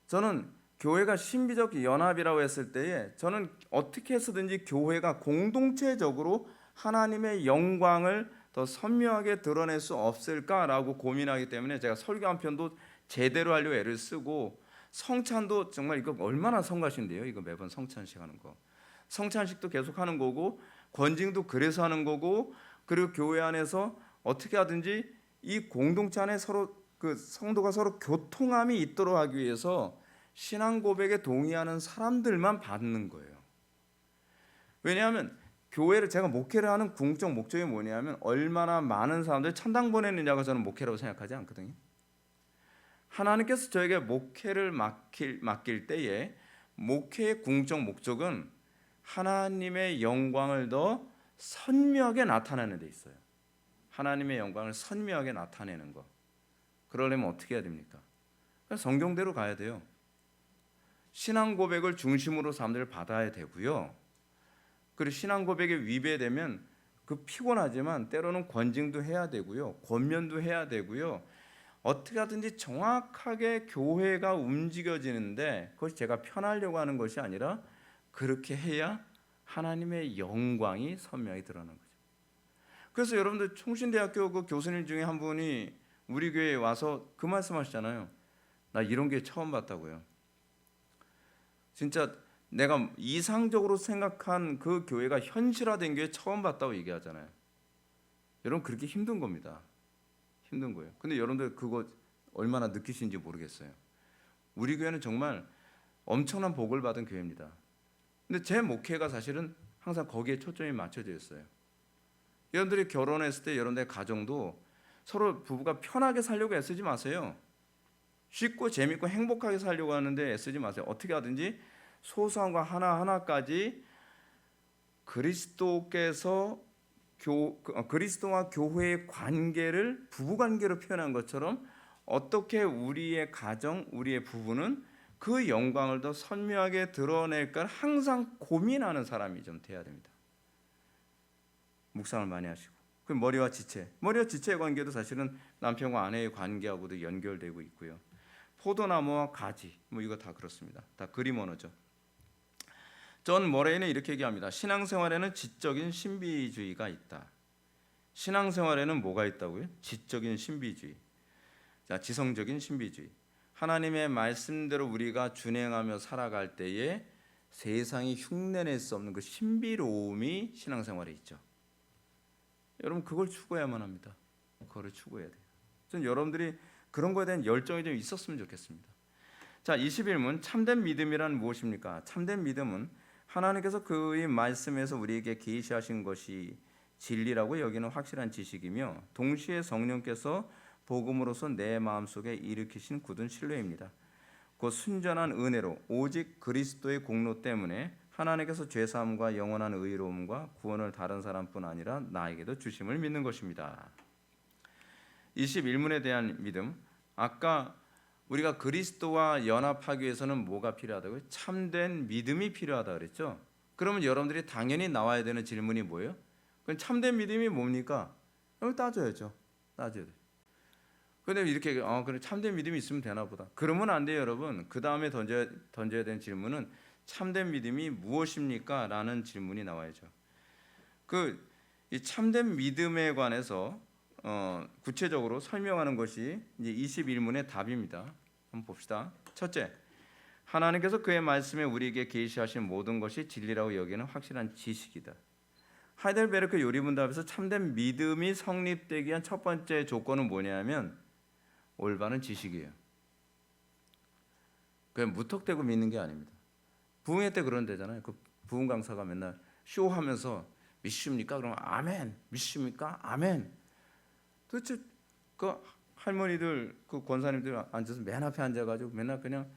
[SPEAKER 1] 저는 교회가 신비적 연합이라고 했을 때에 저는 어떻게 해서든지 교회가 공동체적으로 하나님의 영광을 더 선명하게 드러낼 수 없을까라고 고민하기 때문에 제가 설교 한 편도 제대로 하려고 애를 쓰고 성찬도 정말 이거 얼마나 성가신데요. 이거 매번 성찬식 하는 거. 성찬식도 계속 하는 거고 권징도 그래서 하는 거고 그리고 교회 안에서 어떻게 하든지 이 공동체 안에 서로 그 성도가 서로 교통함이 있도록 하기 위해서 신앙 고백에 동의하는 사람들만 받는 거예요. 왜냐하면 교회를 제가 목회를 하는 궁극적 목적이 뭐냐면 얼마나 많은 사람들 천당 보내느냐가 저는 목회라고 생각하지 않거든요. 하나님께서 저에게 목회를 맡길 때에 목회의 궁극적 목적은 하나님의 영광을 더 선명하게 나타내는 데 있어요. 하나님의 영광을 선명하게 나타내는 것. 그러려면 어떻게 해야 됩니까? 성경대로 가야 돼요. 신앙 고백을 중심으로 사람들을 받아야 되고요. 그리고 신앙 고백에 위배되면 그 피곤하지만 때로는 권징도 해야 되고요. 권면도 해야 되고요. 어떻게 하든지 정확하게 교회가 움직여지는데 그것이 제가 편하려고 하는 것이 아니라 그렇게 해야 하나님의 영광이 선명히 드러나는 거죠. 그래서 여러분들 총신대학교 그 교수님 중에 한 분이 우리 교회에 와서 그 말씀하시잖아요. 나 이런 게 처음 봤다고요. 진짜 내가 이상적으로 생각한 그 교회가 현실화된 게 처음 봤다고 얘기하잖아요. 여러분 그렇게 힘든 겁니다. 힘든 거예요. 근데 여러분들 그거 얼마나 느끼시는지 모르겠어요. 우리 교회는 정말 엄청난 복을 받은 교회입니다. 근데 제 목회가 사실은 항상 거기에 초점이 맞춰져 있어요. 여러분들이 결혼했을 때 여러분들의 가정도 서로 부부가 편하게 살려고 애쓰지 마세요. 쉽고 재밌고 행복하게 살려고 하는데 애쓰지 마세요. 어떻게 하든지 소소한 거 하나하나까지 그리스도와 교회의 관계를 부부 관계로 표현한 것처럼 어떻게 우리의 가정, 우리의 부부는 그 영광을 더 선명하게 드러낼까 항상 고민하는 사람이 좀 돼야 됩니다. 묵상을 많이 하시고. 그 머리와 지체의 관계도 사실은 남편과 아내의 관계하고도 연결되고 있고요. 포도나무와 가지, 뭐 이거 다 그렇습니다. 다 그림 언어죠. 존 머레이는 이렇게 얘기합니다. 신앙생활에는 지적인 신비주의가 있다. 신앙생활에는 뭐가 있다고요? 지적인 신비주의. 자, 지성적인 신비주의. 하나님의 말씀대로 우리가 준행하며 살아갈 때에 세상이 흉내낼 수 없는 그 신비로움이 신앙생활에 있죠. 여러분 그걸 추구해야만 합니다. 그거를 추구해야 돼요. 전 여러분들이 그런 거에 대한 열정이 좀 있었으면 좋겠습니다. 자, 21문 참된 믿음이란 무엇입니까? 참된 믿음은 하나님께서 그의 말씀에서 우리에게 계시하신 것이 진리라고 여기는 확실한 지식이며 동시에 성령께서 복음으로서 내 마음속에 일으키신 굳은 신뢰입니다. 그 순전한 은혜로 오직 그리스도의 공로 때문에 하나님께서 죄사함과 영원한 의로움과 구원을 다른 사람뿐 아니라 나에게도 주심을 믿는 것입니다. 21문에 대한 믿음, 아까 우리가 그리스도와 연합하기 위해서는 뭐가 필요하다고요? 참된 믿음이 필요하다 그랬죠. 그러면 여러분들이 당연히 나와야 되는 질문이 뭐예요? 그럼 참된 믿음이 뭡니까? 따져야죠. 따져야 돼요. 근데 이렇게 그래 참된 믿음이 있으면 되나 보다. 그러면 안 돼요, 여러분. 그 다음에 던져야 되는 질문은 참된 믿음이 무엇입니까? 라는 질문이 나와야죠. 이 참된 믿음에 관해서 구체적으로 설명하는 것이 이제 21문의 답입니다. 한번 봅시다. 첫째, 하나님께서 그의 말씀에 우리에게 계시하신 모든 것이 진리라고 여기는 확실한 지식이다. 하이델베르크 요리문답에서 참된 믿음이 성립되기 위한 첫 번째 조건은 뭐냐면 올바른 지식이에요. 그냥 무턱대고 믿는 게 아닙니다. 부흥회 때 그런 데잖아요. 그 부흥 강사가 맨날 쇼하면서 믿습니까? 그러면 아멘. 믿습니까? 아멘. 도대체 그 할머니들 그 권사님들 앉아서 맨 앞에 앉아가지고 맨날 그냥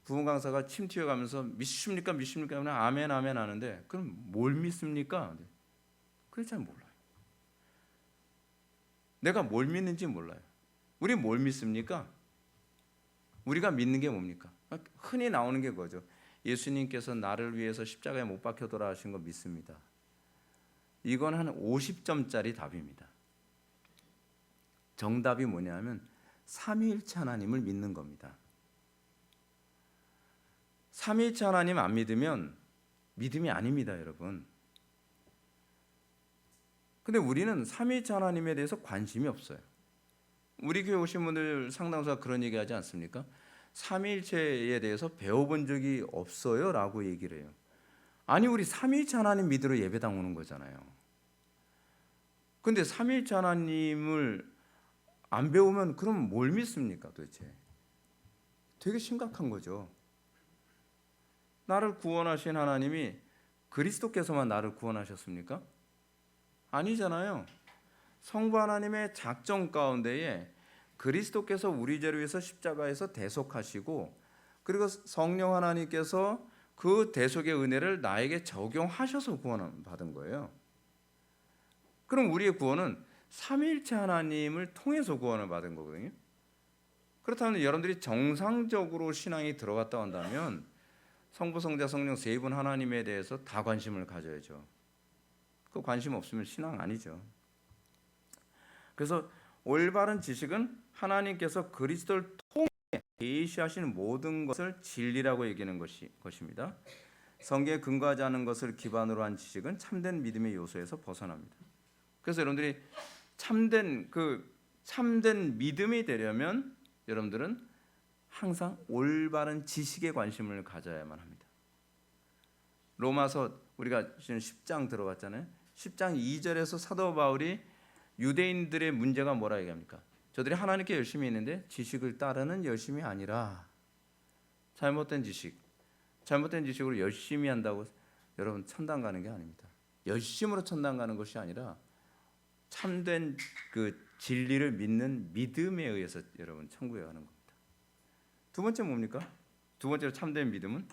[SPEAKER 1] 부흥 강사가 침 튀어가면서 믿습니까? 믿습니까? 그냥 아멘 아멘 하는데 그럼 뭘 믿습니까? 그게 잘 몰라요. 내가 뭘 믿는지 몰라요. 우리 뭘 믿습니까? 우리가 믿는 게 뭡니까? 흔히 나오는 게 그거죠. 예수님께서 나를 위해서 십자가에 못 박혀 돌아가신 거 믿습니다. 이건 한 50점짜리 답입니다. 정답이 뭐냐면 삼위일체 하나님을 믿는 겁니다. 삼위일체 하나님 안 믿으면 믿음이 아닙니다, 여러분. 근데 우리는 삼위일체 하나님에 대해서 관심이 없어요. 우리 교회 오신 분들 상당수가 그런 얘기하지 않습니까? 삼위일체에 대해서 배워본 적이 없어요 라고 얘기를 해요. 아니 우리 삼위일체 하나님 믿으러 예배당 오는 거잖아요. 근데 삼위일체 하나님을 안 배우면 그럼 뭘 믿습니까 도대체? 되게 심각한 거죠. 나를 구원하신 하나님이 그리스도께서만 나를 구원하셨습니까? 아니잖아요. 성부 하나님의 작정 가운데에 그리스도께서 우리 죄를 위해서 십자가에서 대속하시고 그리고 성령 하나님께서 그 대속의 은혜를 나에게 적용하셔서 구원을 받은 거예요. 그럼 우리의 구원은 삼위일체 하나님을 통해서 구원을 받은 거거든요. 그렇다면 여러분들이 정상적으로 신앙이 들어갔다 한다면 성부, 성자, 성령 세 분 하나님에 대해서 다 관심을 가져야죠. 그 관심 없으면 신앙 아니죠. 그래서 올바른 지식은 하나님께서 그리스도를 통해 계시하시는 모든 것을 진리라고 얘기하는 것입니다. 성경에 근거하지 않은 것을 기반으로 한 지식은 참된 믿음의 요소에서 벗어납니다. 그래서 여러분들이 참된 믿음이 되려면 여러분들은 항상 올바른 지식에 관심을 가져야만 합니다. 로마서 우리가 지금 10장 들어갔잖아요. 10장 2절에서 사도 바울이 유대인들의 문제가 뭐라 얘기합니까? 저들이 하나님께 열심히 있는데 지식을 따르는 열심이 아니라 잘못된 지식으로 열심히 한다고 여러분 천당 가는 게 아닙니다. 열심으로 천당 가는 것이 아니라 참된 그 진리를 믿는 믿음에 의해서 여러분 천국에 가는 겁니다. 두 번째 뭡니까? 두 번째로 참된 믿음은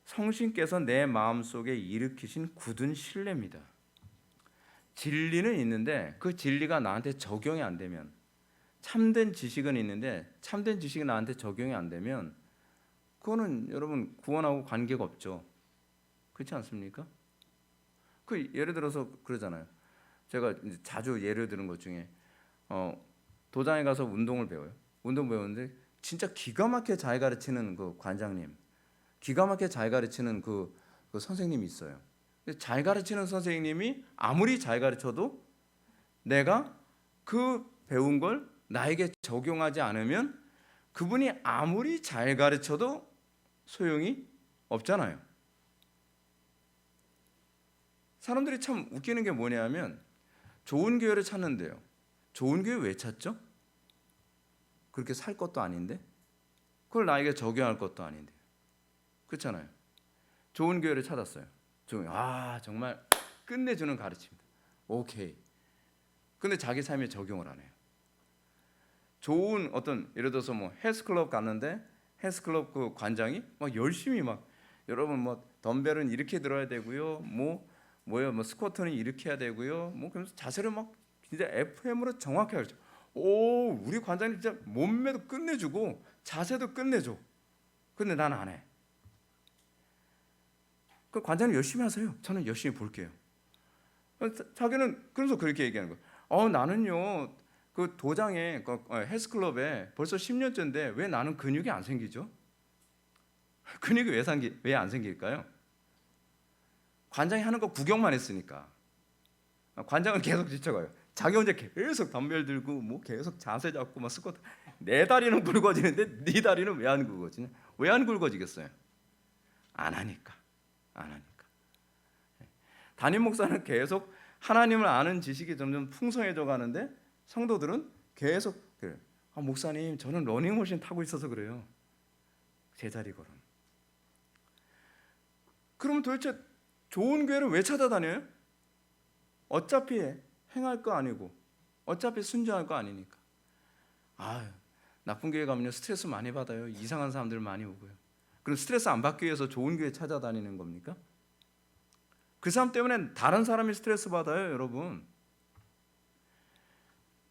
[SPEAKER 1] 성신께서 내 마음속에 일으키신 굳은 신뢰입니다. 진리는 있는데 그 진리가 나한테 적용이 안 되면, 참된 지식은 있는데 참된 지식이 나한테 적용이 안 되면 그거는 여러분 구원하고 관계가 없죠. 그렇지 않습니까? 예를 들어서 그러잖아요. 제가 자주 예를 드는 것 중에 도장에 가서 운동을 배워요. 운동 배우는데 진짜 기가 막히게 잘 가르치는 그 관장님, 기가 막히게 잘 가르치는 그 선생님이 있어요. 잘 가르치는 선생님이 아무리 잘 가르쳐도 내가 그 배운 걸 나에게 적용하지 않으면 그분이 아무리 잘 가르쳐도 소용이 없잖아요. 사람들이 참 웃기는 게 뭐냐면 좋은 교회를 찾는데요, 좋은 교회 왜 찾죠? 그렇게 살 것도 아닌데, 그걸 나에게 적용할 것도 아닌데, 그렇잖아요. 좋은 교회를 찾았어요. 정말 끝내주는 가르침입니다. 오케이. 근데 자기 삶에 적용을 안 해요. 좋은 어떤 예를 들어서 뭐 헬스클럽 갔는데 헬스클럽 그 관장이 막 열심히 막 여러분 뭐 덤벨은 이렇게 들어야 되고요. 뭐 스쿼트는 이렇게 해야 되고요. 뭐 그러면서 자세를 막 진짜 FM으로 정확하게 가르쳐. 오, 우리 관장님 진짜 몸매도 끝내주고 자세도 끝내줘. 근데 난 안 해. 그 관장님 열심히 하세요. 저는 열심히 볼게요. 자기는 그래서 그렇게 얘기하는 거예요. 나는요 그 도장에 헬스클럽에 벌써 10년째인데 왜 나는 근육이 안 생기죠? 근육이 왜 안 생길까요? 관장이 하는 거 구경만 했으니까. 관장은 계속 지쳐가요. 자기 혼자 계속 덤벨 들고 뭐 계속 자세 잡고 막 스쿼트. 내 다리는 굵어지는데 네 다리는 왜 안 굵어지냐? 왜 안 굵어지겠어요? 안 하니까. 담임 목사는 계속 하나님을 아는 지식이 점점 풍성해져 가는데 성도들은 계속 그래요. 목사님 저는 러닝머신 타고 있어서 그래요. 제자리 걸음. 그러면 도대체 좋은 교회를 왜 찾아다녀요? 어차피 행할 거 아니고 어차피 순종할 거 아니니까. 나쁜 교회 가면 스트레스 많이 받아요. 이상한 사람들 많이 오고요. 그럼 스트레스 안 받기 위해서 좋은 교회 찾아다니는 겁니까? 그 사람 때문에 다른 사람이 스트레스 받아요, 여러분.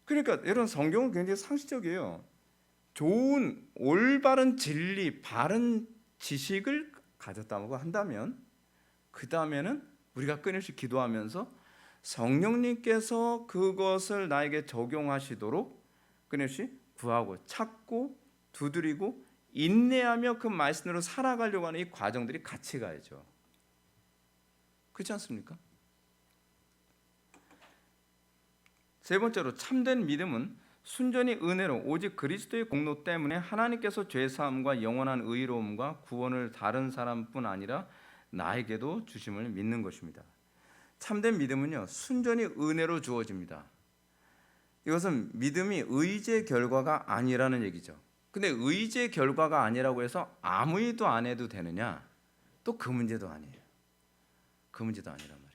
[SPEAKER 1] 그러니까 여러분 성경은 굉장히 상식적이에요. 좋은 올바른 진리, 바른 지식을 가졌다고 한다면 그 다음에는 우리가 끊임없이 기도하면서 성령님께서 그것을 나에게 적용하시도록 끊임없이 구하고 찾고 두드리고 인내하며 그 말씀으로 살아가려고 하는 이 과정들이 같이 가야죠. 그렇지 않습니까? 세 번째로 참된 믿음은 순전히 은혜로 오직 그리스도의 공로 때문에 하나님께서 죄사함과 영원한 의로움과 구원을 다른 사람뿐 아니라 나에게도 주심을 믿는 것입니다. 참된 믿음은요 순전히 은혜로 주어집니다. 이것은 믿음이 의지의 결과가 아니라는 얘기죠. 근데 의지의 결과가 아니라고 해서 아무 일도 안 해도 되느냐? 또 그 문제도 아니에요. 그 문제도 아니란 말이에요.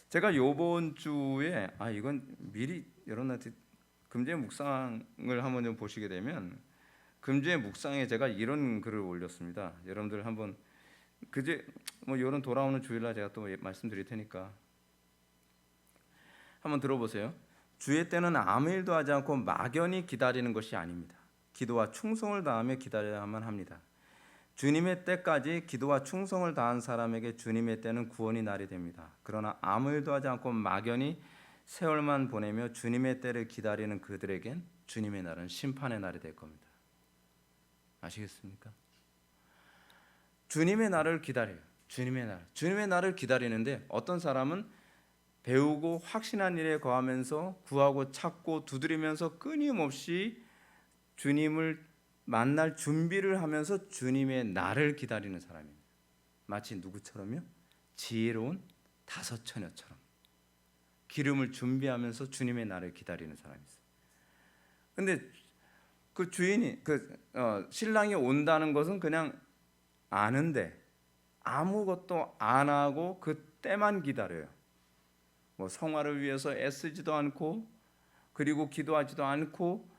[SPEAKER 1] 제가 요번 주에 이건 미리 여러분한테 금주의 묵상을 한번 좀 보시게 되면 금주의 묵상에 제가 이런 글을 올렸습니다. 여러분들 한번 그제 뭐 이런 돌아오는 주일날 제가 또 말씀드릴 테니까 한번 들어보세요. 주의 때는 아무 일도 하지 않고 막연히 기다리는 것이 아닙니다. 기도와 충성을 다하며 기다려야만 합니다. 주님의 때까지 기도와 충성을 다한 사람에게 주님의 때는 구원이 날이 됩니다. 그러나 아무 일도 하지 않고 막연히 세월만 보내며 주님의 때를 기다리는 그들에겐 주님의 날은 심판의 날이 될 겁니다. 아시겠습니까? 주님의 날을 기다려요. 주님의 날을 기다리는데 어떤 사람은 배우고 확신한 일에 거하면서 구하고 찾고 두드리면서 끊임없이 주님을 만날 준비를 하면서 주님의 날을 기다리는 사람입니다. 마치 누구처럼요? 지혜로운 다섯 처녀처럼 기름을 준비하면서 주님의 날을 기다리는 사람이 있어요. 근데 그 주인이 신랑이 온다는 것은 그냥 아는데 아무것도 안 하고 그 때만 기다려요. 뭐 성화를 위해서 애쓰지도 않고 그리고 기도하지도 않고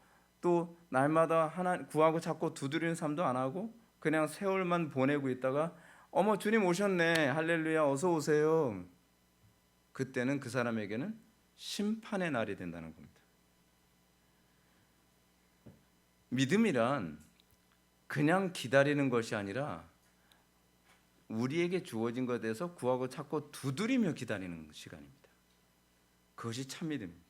[SPEAKER 1] 또 날마다 하나 구하고 찾고 두드리는 삶도 안 하고 그냥 세월만 보내고 있다가 어머 주님 오셨네 할렐루야 어서 오세요. 그때는 그 사람에게는 심판의 날이 된다는 겁니다. 믿음이란 그냥 기다리는 것이 아니라 우리에게 주어진 것에 대해서 구하고 찾고 두드리며 기다리는 시간입니다. 그것이 참 믿음입니다.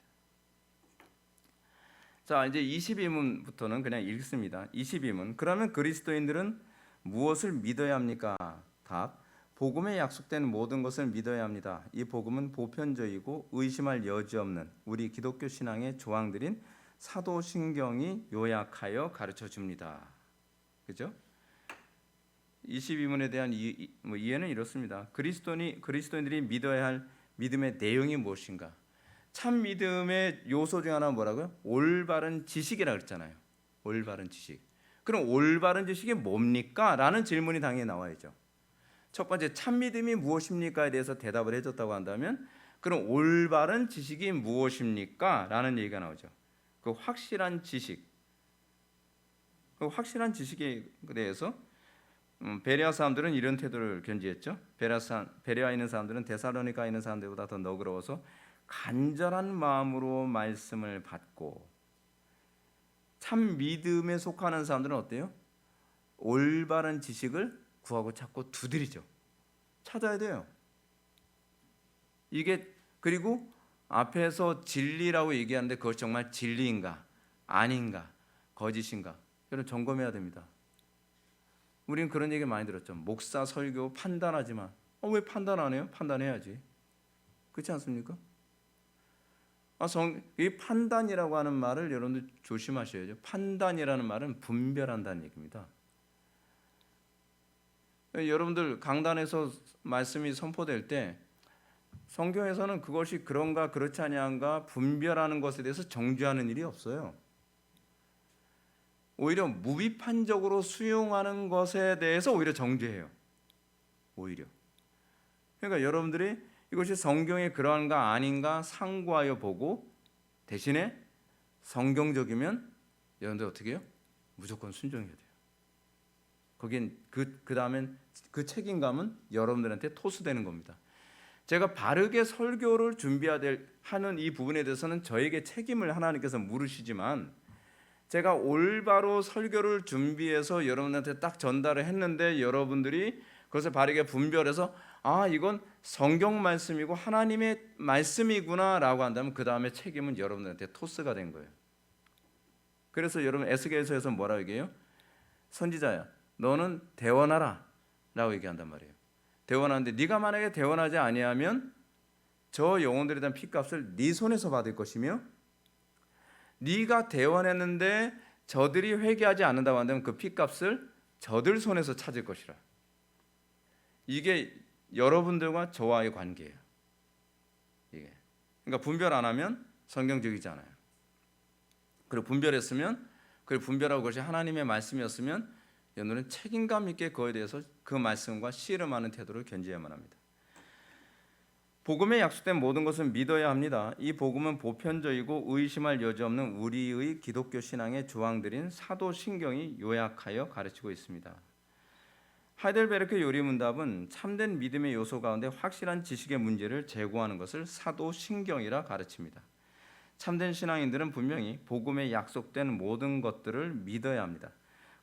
[SPEAKER 1] 자, 이제 22문부터는 그냥 읽습니다. 22문. 그러면 그리스도인들은 무엇을 믿어야 합니까? 답. 복음에 약속된 모든 것을 믿어야 합니다. 이 복음은 보편적이고 의심할 여지 없는 우리 기독교 신앙의 조항들인 사도신경이 요약하여 가르쳐 줍니다. 그죠? 22문에 대한 이해는 이렇습니다. 그리스도인들이 믿어야 할 믿음의 내용이 무엇인가? 참 믿음의 요소 중 하나는 뭐라고요? 올바른 지식이라 그랬잖아요. 올바른 지식. 그럼 올바른 지식이 뭡니까? 라는 질문이 당연히 나와야죠. 첫 번째, 참 믿음이 무엇입니까에 대해서 대답을 해줬다고 한다면 그럼 올바른 지식이 무엇입니까? 라는 얘기가 나오죠. 그 확실한 지식, 그 확실한 지식에 대해서 베레아 사람들은 이런 태도를 견지했죠. 베레아에 있는 사람들은 데살로니가에 있는 사람들보다 더 너그러워서 간절한 마음으로 말씀을 받고, 참 믿음에 속하는 사람들은 어때요? 올바른 지식을 구하고 찾고 두드리죠. 찾아야 돼요. 이게, 그리고 앞에서 진리라고 얘기하는데 그것이 정말 진리인가 아닌가 거짓인가 여러분 점검해야 됩니다. 우리는 그런 얘기 많이 들었죠. 목사 설교 판단하지만 왜 판단 안 해요? 판단해야지. 그렇지 않습니까? 이 판단이라고 하는 말을 여러분들 조심하셔야죠. 판단이라는 말은 분별한다는 얘기입니다. 여러분들 강단에서 말씀이 선포될 때 성경에서는 그것이 그런가 그렇지 아니한가 분별하는 것에 대해서 정죄하는 일이 없어요. 오히려 무비판적으로 수용하는 것에 대해서 오히려 정죄해요. 오히려. 그러니까 여러분들이 이것이 성경에 그러한가 아닌가 상고하여 보고 대신에 성경적이면 여러분들 어떻게 해요? 무조건 순종해야 돼요. 거긴 그 다음엔 그 책임감은 여러분들한테 토스되는 겁니다. 제가 바르게 설교를 하는 이 부분에 대해서는 저에게 책임을 하나님께서 물으시지만 제가 올바로 설교를 준비해서 여러분한테 딱 전달을 했는데 여러분들이 그것을 바르게 분별해서 이건 성경 말씀이고 하나님의 말씀이구나 라고 한다면 그 다음에 책임은 여러분들한테 토스가 된 거예요. 그래서 여러분 에스겔서에서 뭐라고 얘기해요? 선지자야 너는 대원하라 라고 얘기한단 말이에요. 대원하는데 네가 만약에 대원하지 아니하면 저 영혼들에 대한 핏값을 네 손에서 받을 것이며 네가 대원했는데 저들이 회개하지 않는다고 한다면 그 핏값을 저들 손에서 찾을 것이라. 이게 여러분들과 저와의 관계예요. 이게. 그러니까 분별 안 하면 성경적이지 않아요. 그리고 분별했으면 그 분별하고 그것이 하나님의 말씀이었으면 여러분은 책임감 있게 그거에 대해서 그 말씀과 씨름하는 태도를 견지해야만 합니다. 복음에 약속된 모든 것은 믿어야 합니다. 이 복음은 보편적이고 의심할 여지 없는 우리의 기독교 신앙의 조항들인 사도신경이 요약하여 가르치고 있습니다. 하이델베르크 요리문답은 참된 믿음의 요소 가운데 확실한 지식의 문제를 제고하는 것을 사도신경이라 가르칩니다. 참된 신앙인들은 분명히 복음에 약속된 모든 것들을 믿어야 합니다.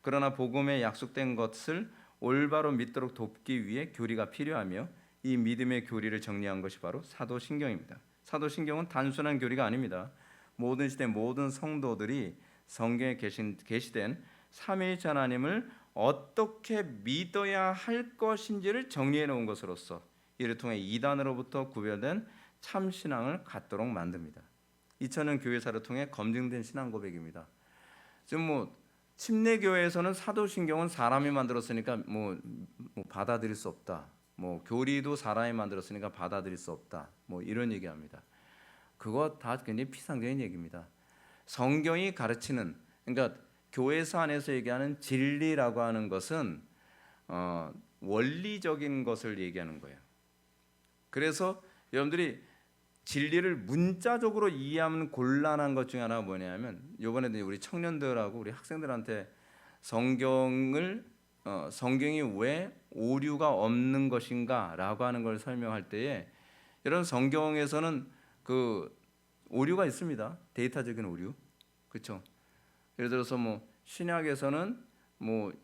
[SPEAKER 1] 그러나 복음에 약속된 것을 올바로 믿도록 돕기 위해 교리가 필요하며 이 믿음의 교리를 정리한 것이 바로 사도신경입니다. 사도신경은 단순한 교리가 아닙니다. 모든 시대 모든 성도들이 성경에 계시된 삼위일체 하나님을 어떻게 믿어야 할 것인지를 정리해 놓은 것으로서 이를 통해 이단으로부터 구별된 참신앙을 갖도록 만듭니다. 2000년 교회사를 통해 검증된 신앙 고백입니다. 지금 침례교회에서는 사도신경은 사람이 만들었으니까 받아들일 수 없다. 교리도 사람이 만들었으니까 받아들일 수 없다. 이런 얘기합니다. 그거 다 굉장히 피상적인 얘기입니다. 성경이 가르치는, 그러니까 교회사 안에서 얘기하는 진리라고 하는 것은 원리적인 것을 얘기하는 거예요. 그래서 여러분들이 진리를 문자적으로 이해하면 곤란한 것 중에 하나가 뭐냐면 이번에 우리 청년들하고 우리 학생들한테 성경이 왜 오류가 없는 것인가라고 하는 걸 설명할 때에 여러분 성경에서는 그 오류가 있습니다. 데이터적인 오류, 그렇죠? 예를 들어서 신약에서는 2만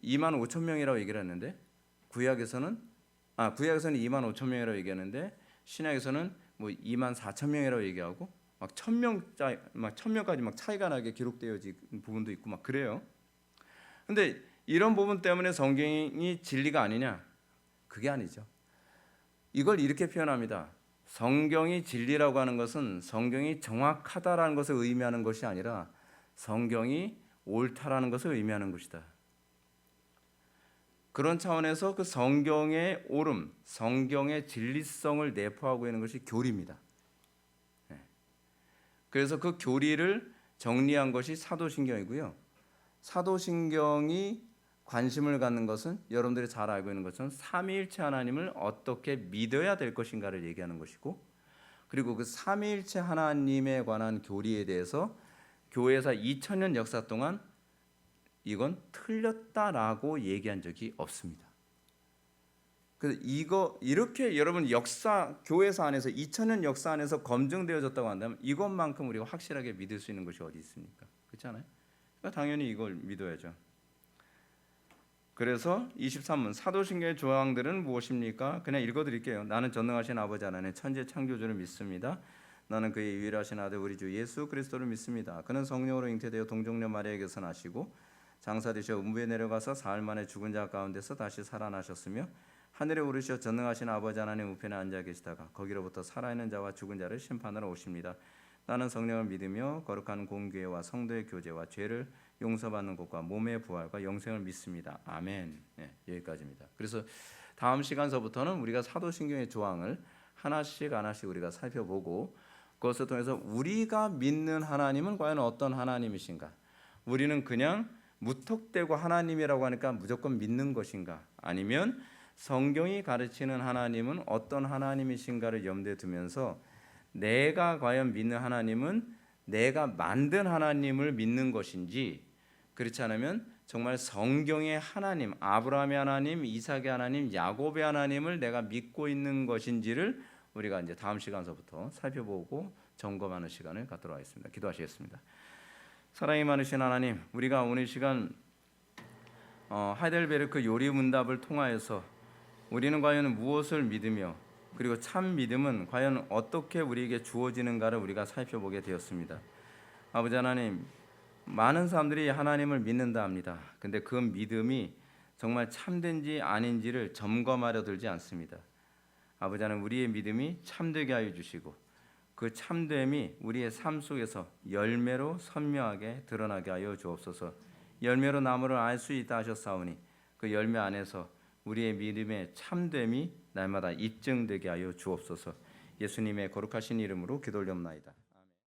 [SPEAKER 1] 5천 명이라고 얘기를 했는데 구약에서는 2만 5천 명이라고 얘기하는데 신약에서는 2만 4천 명이라고 얘기하고 막 1,000명까지 막 차이가 나게 기록되어진 부분도 있고 막 그래요. 근데 이런 부분 때문에 성경이 진리가 아니냐? 그게 아니죠. 이걸 이렇게 표현합니다. 성경이 진리라고 하는 것은 성경이 정확하다라는 것을 의미하는 것이 아니라 성경이 옳다라는 것을 의미하는 것이다. 그런 차원에서 그 성경의 옳음, 성경의 진리성을 내포하고 있는 것이 교리입니다. 그래서 그 교리를 정리한 것이 사도신경이고요. 사도신경이 관심을 갖는 것은 여러분들이 잘 알고 있는 것처럼 삼위일체 하나님을 어떻게 믿어야 될 것인가를 얘기하는 것이고, 그리고 그 삼위일체 하나님에 관한 교리에 대해서 교회에서 2000년 역사 동안 이건 틀렸다라고 얘기한 적이 없습니다. 그래서 이렇게 여러분 역사 교회사 안에서 2000년 역사 안에서 검증되어졌다고 한다면 이것만큼 우리가 확실하게 믿을 수 있는 것이 어디 있습니까? 그렇지 않아요? 그러니까 당연히 이걸 믿어야죠. 그래서 23문 사도신경의 조항들은 무엇입니까? 그냥 읽어드릴게요. 나는 전능하신 아버지 하나님 천지 창조주를 믿습니다. 나는 그의 유일하신 아들 우리 주 예수 그리스도를 믿습니다. 그는 성령으로 잉태되어 동정녀 마리아에게서 나시고 장사되셔 음부에 내려가서 사흘 만에 죽은 자 가운데서 다시 살아나셨으며 하늘에 오르셔 전능하신 아버지 하나님 우편에 앉아 계시다가 거기로부터 살아있는 자와 죽은 자를 심판하러 오십니다. 나는 성령을 믿으며 거룩한 공교회와 성도의 교제와 죄를 용서받는 것과 몸의 부활과 영생을 믿습니다. 아멘. 네, 여기까지입니다. 그래서 다음 시간서부터는 우리가 사도신경의 조항을 하나씩 우리가 살펴보고 그것을 통해서 우리가 믿는 하나님은 과연 어떤 하나님이신가? 우리는 그냥 무턱대고 하나님이라고 하니까 무조건 믿는 것인가? 아니면 성경이 가르치는 하나님은 어떤 하나님이신가를 염두에 두면서 내가 과연 믿는 하나님은 내가 만든 하나님을 믿는 것인지, 그렇지 않으면 정말 성경의 하나님, 아브라함의 하나님, 이삭의 하나님, 야곱의 하나님을 내가 믿고 있는 것인지를 우리가 이제 다음 시간서부터 살펴보고 점검하는 시간을 갖도록 하겠습니다. 기도하시겠습니다. 사랑이 많으신 하나님, 우리가 오늘 시간 하이델베르크 요리 문답을 통하여서 우리는 과연 무엇을 믿으며 그리고 참 믿음은 과연 어떻게 우리에게 주어지는가를 우리가 살펴보게 되었습니다. 아버지 하나님, 많은 사람들이 하나님을 믿는다 합니다. 근데 그 믿음이 정말 참된지 아닌지를 점검하려 들지 않습니다. 아버지 하나님, 우리의 믿음이 참되게 하여 주시고 그 참됨이 우리의 삶 속에서 열매로 선명하게 드러나게 하여 주옵소서. 열매로 나무를 알 수 있다 하셨사오니 그 열매 안에서 우리의 믿음의 참됨이 날마다 입증되게 하여 주옵소서. 예수님의 거룩하신 이름으로 기도올리옵나이다.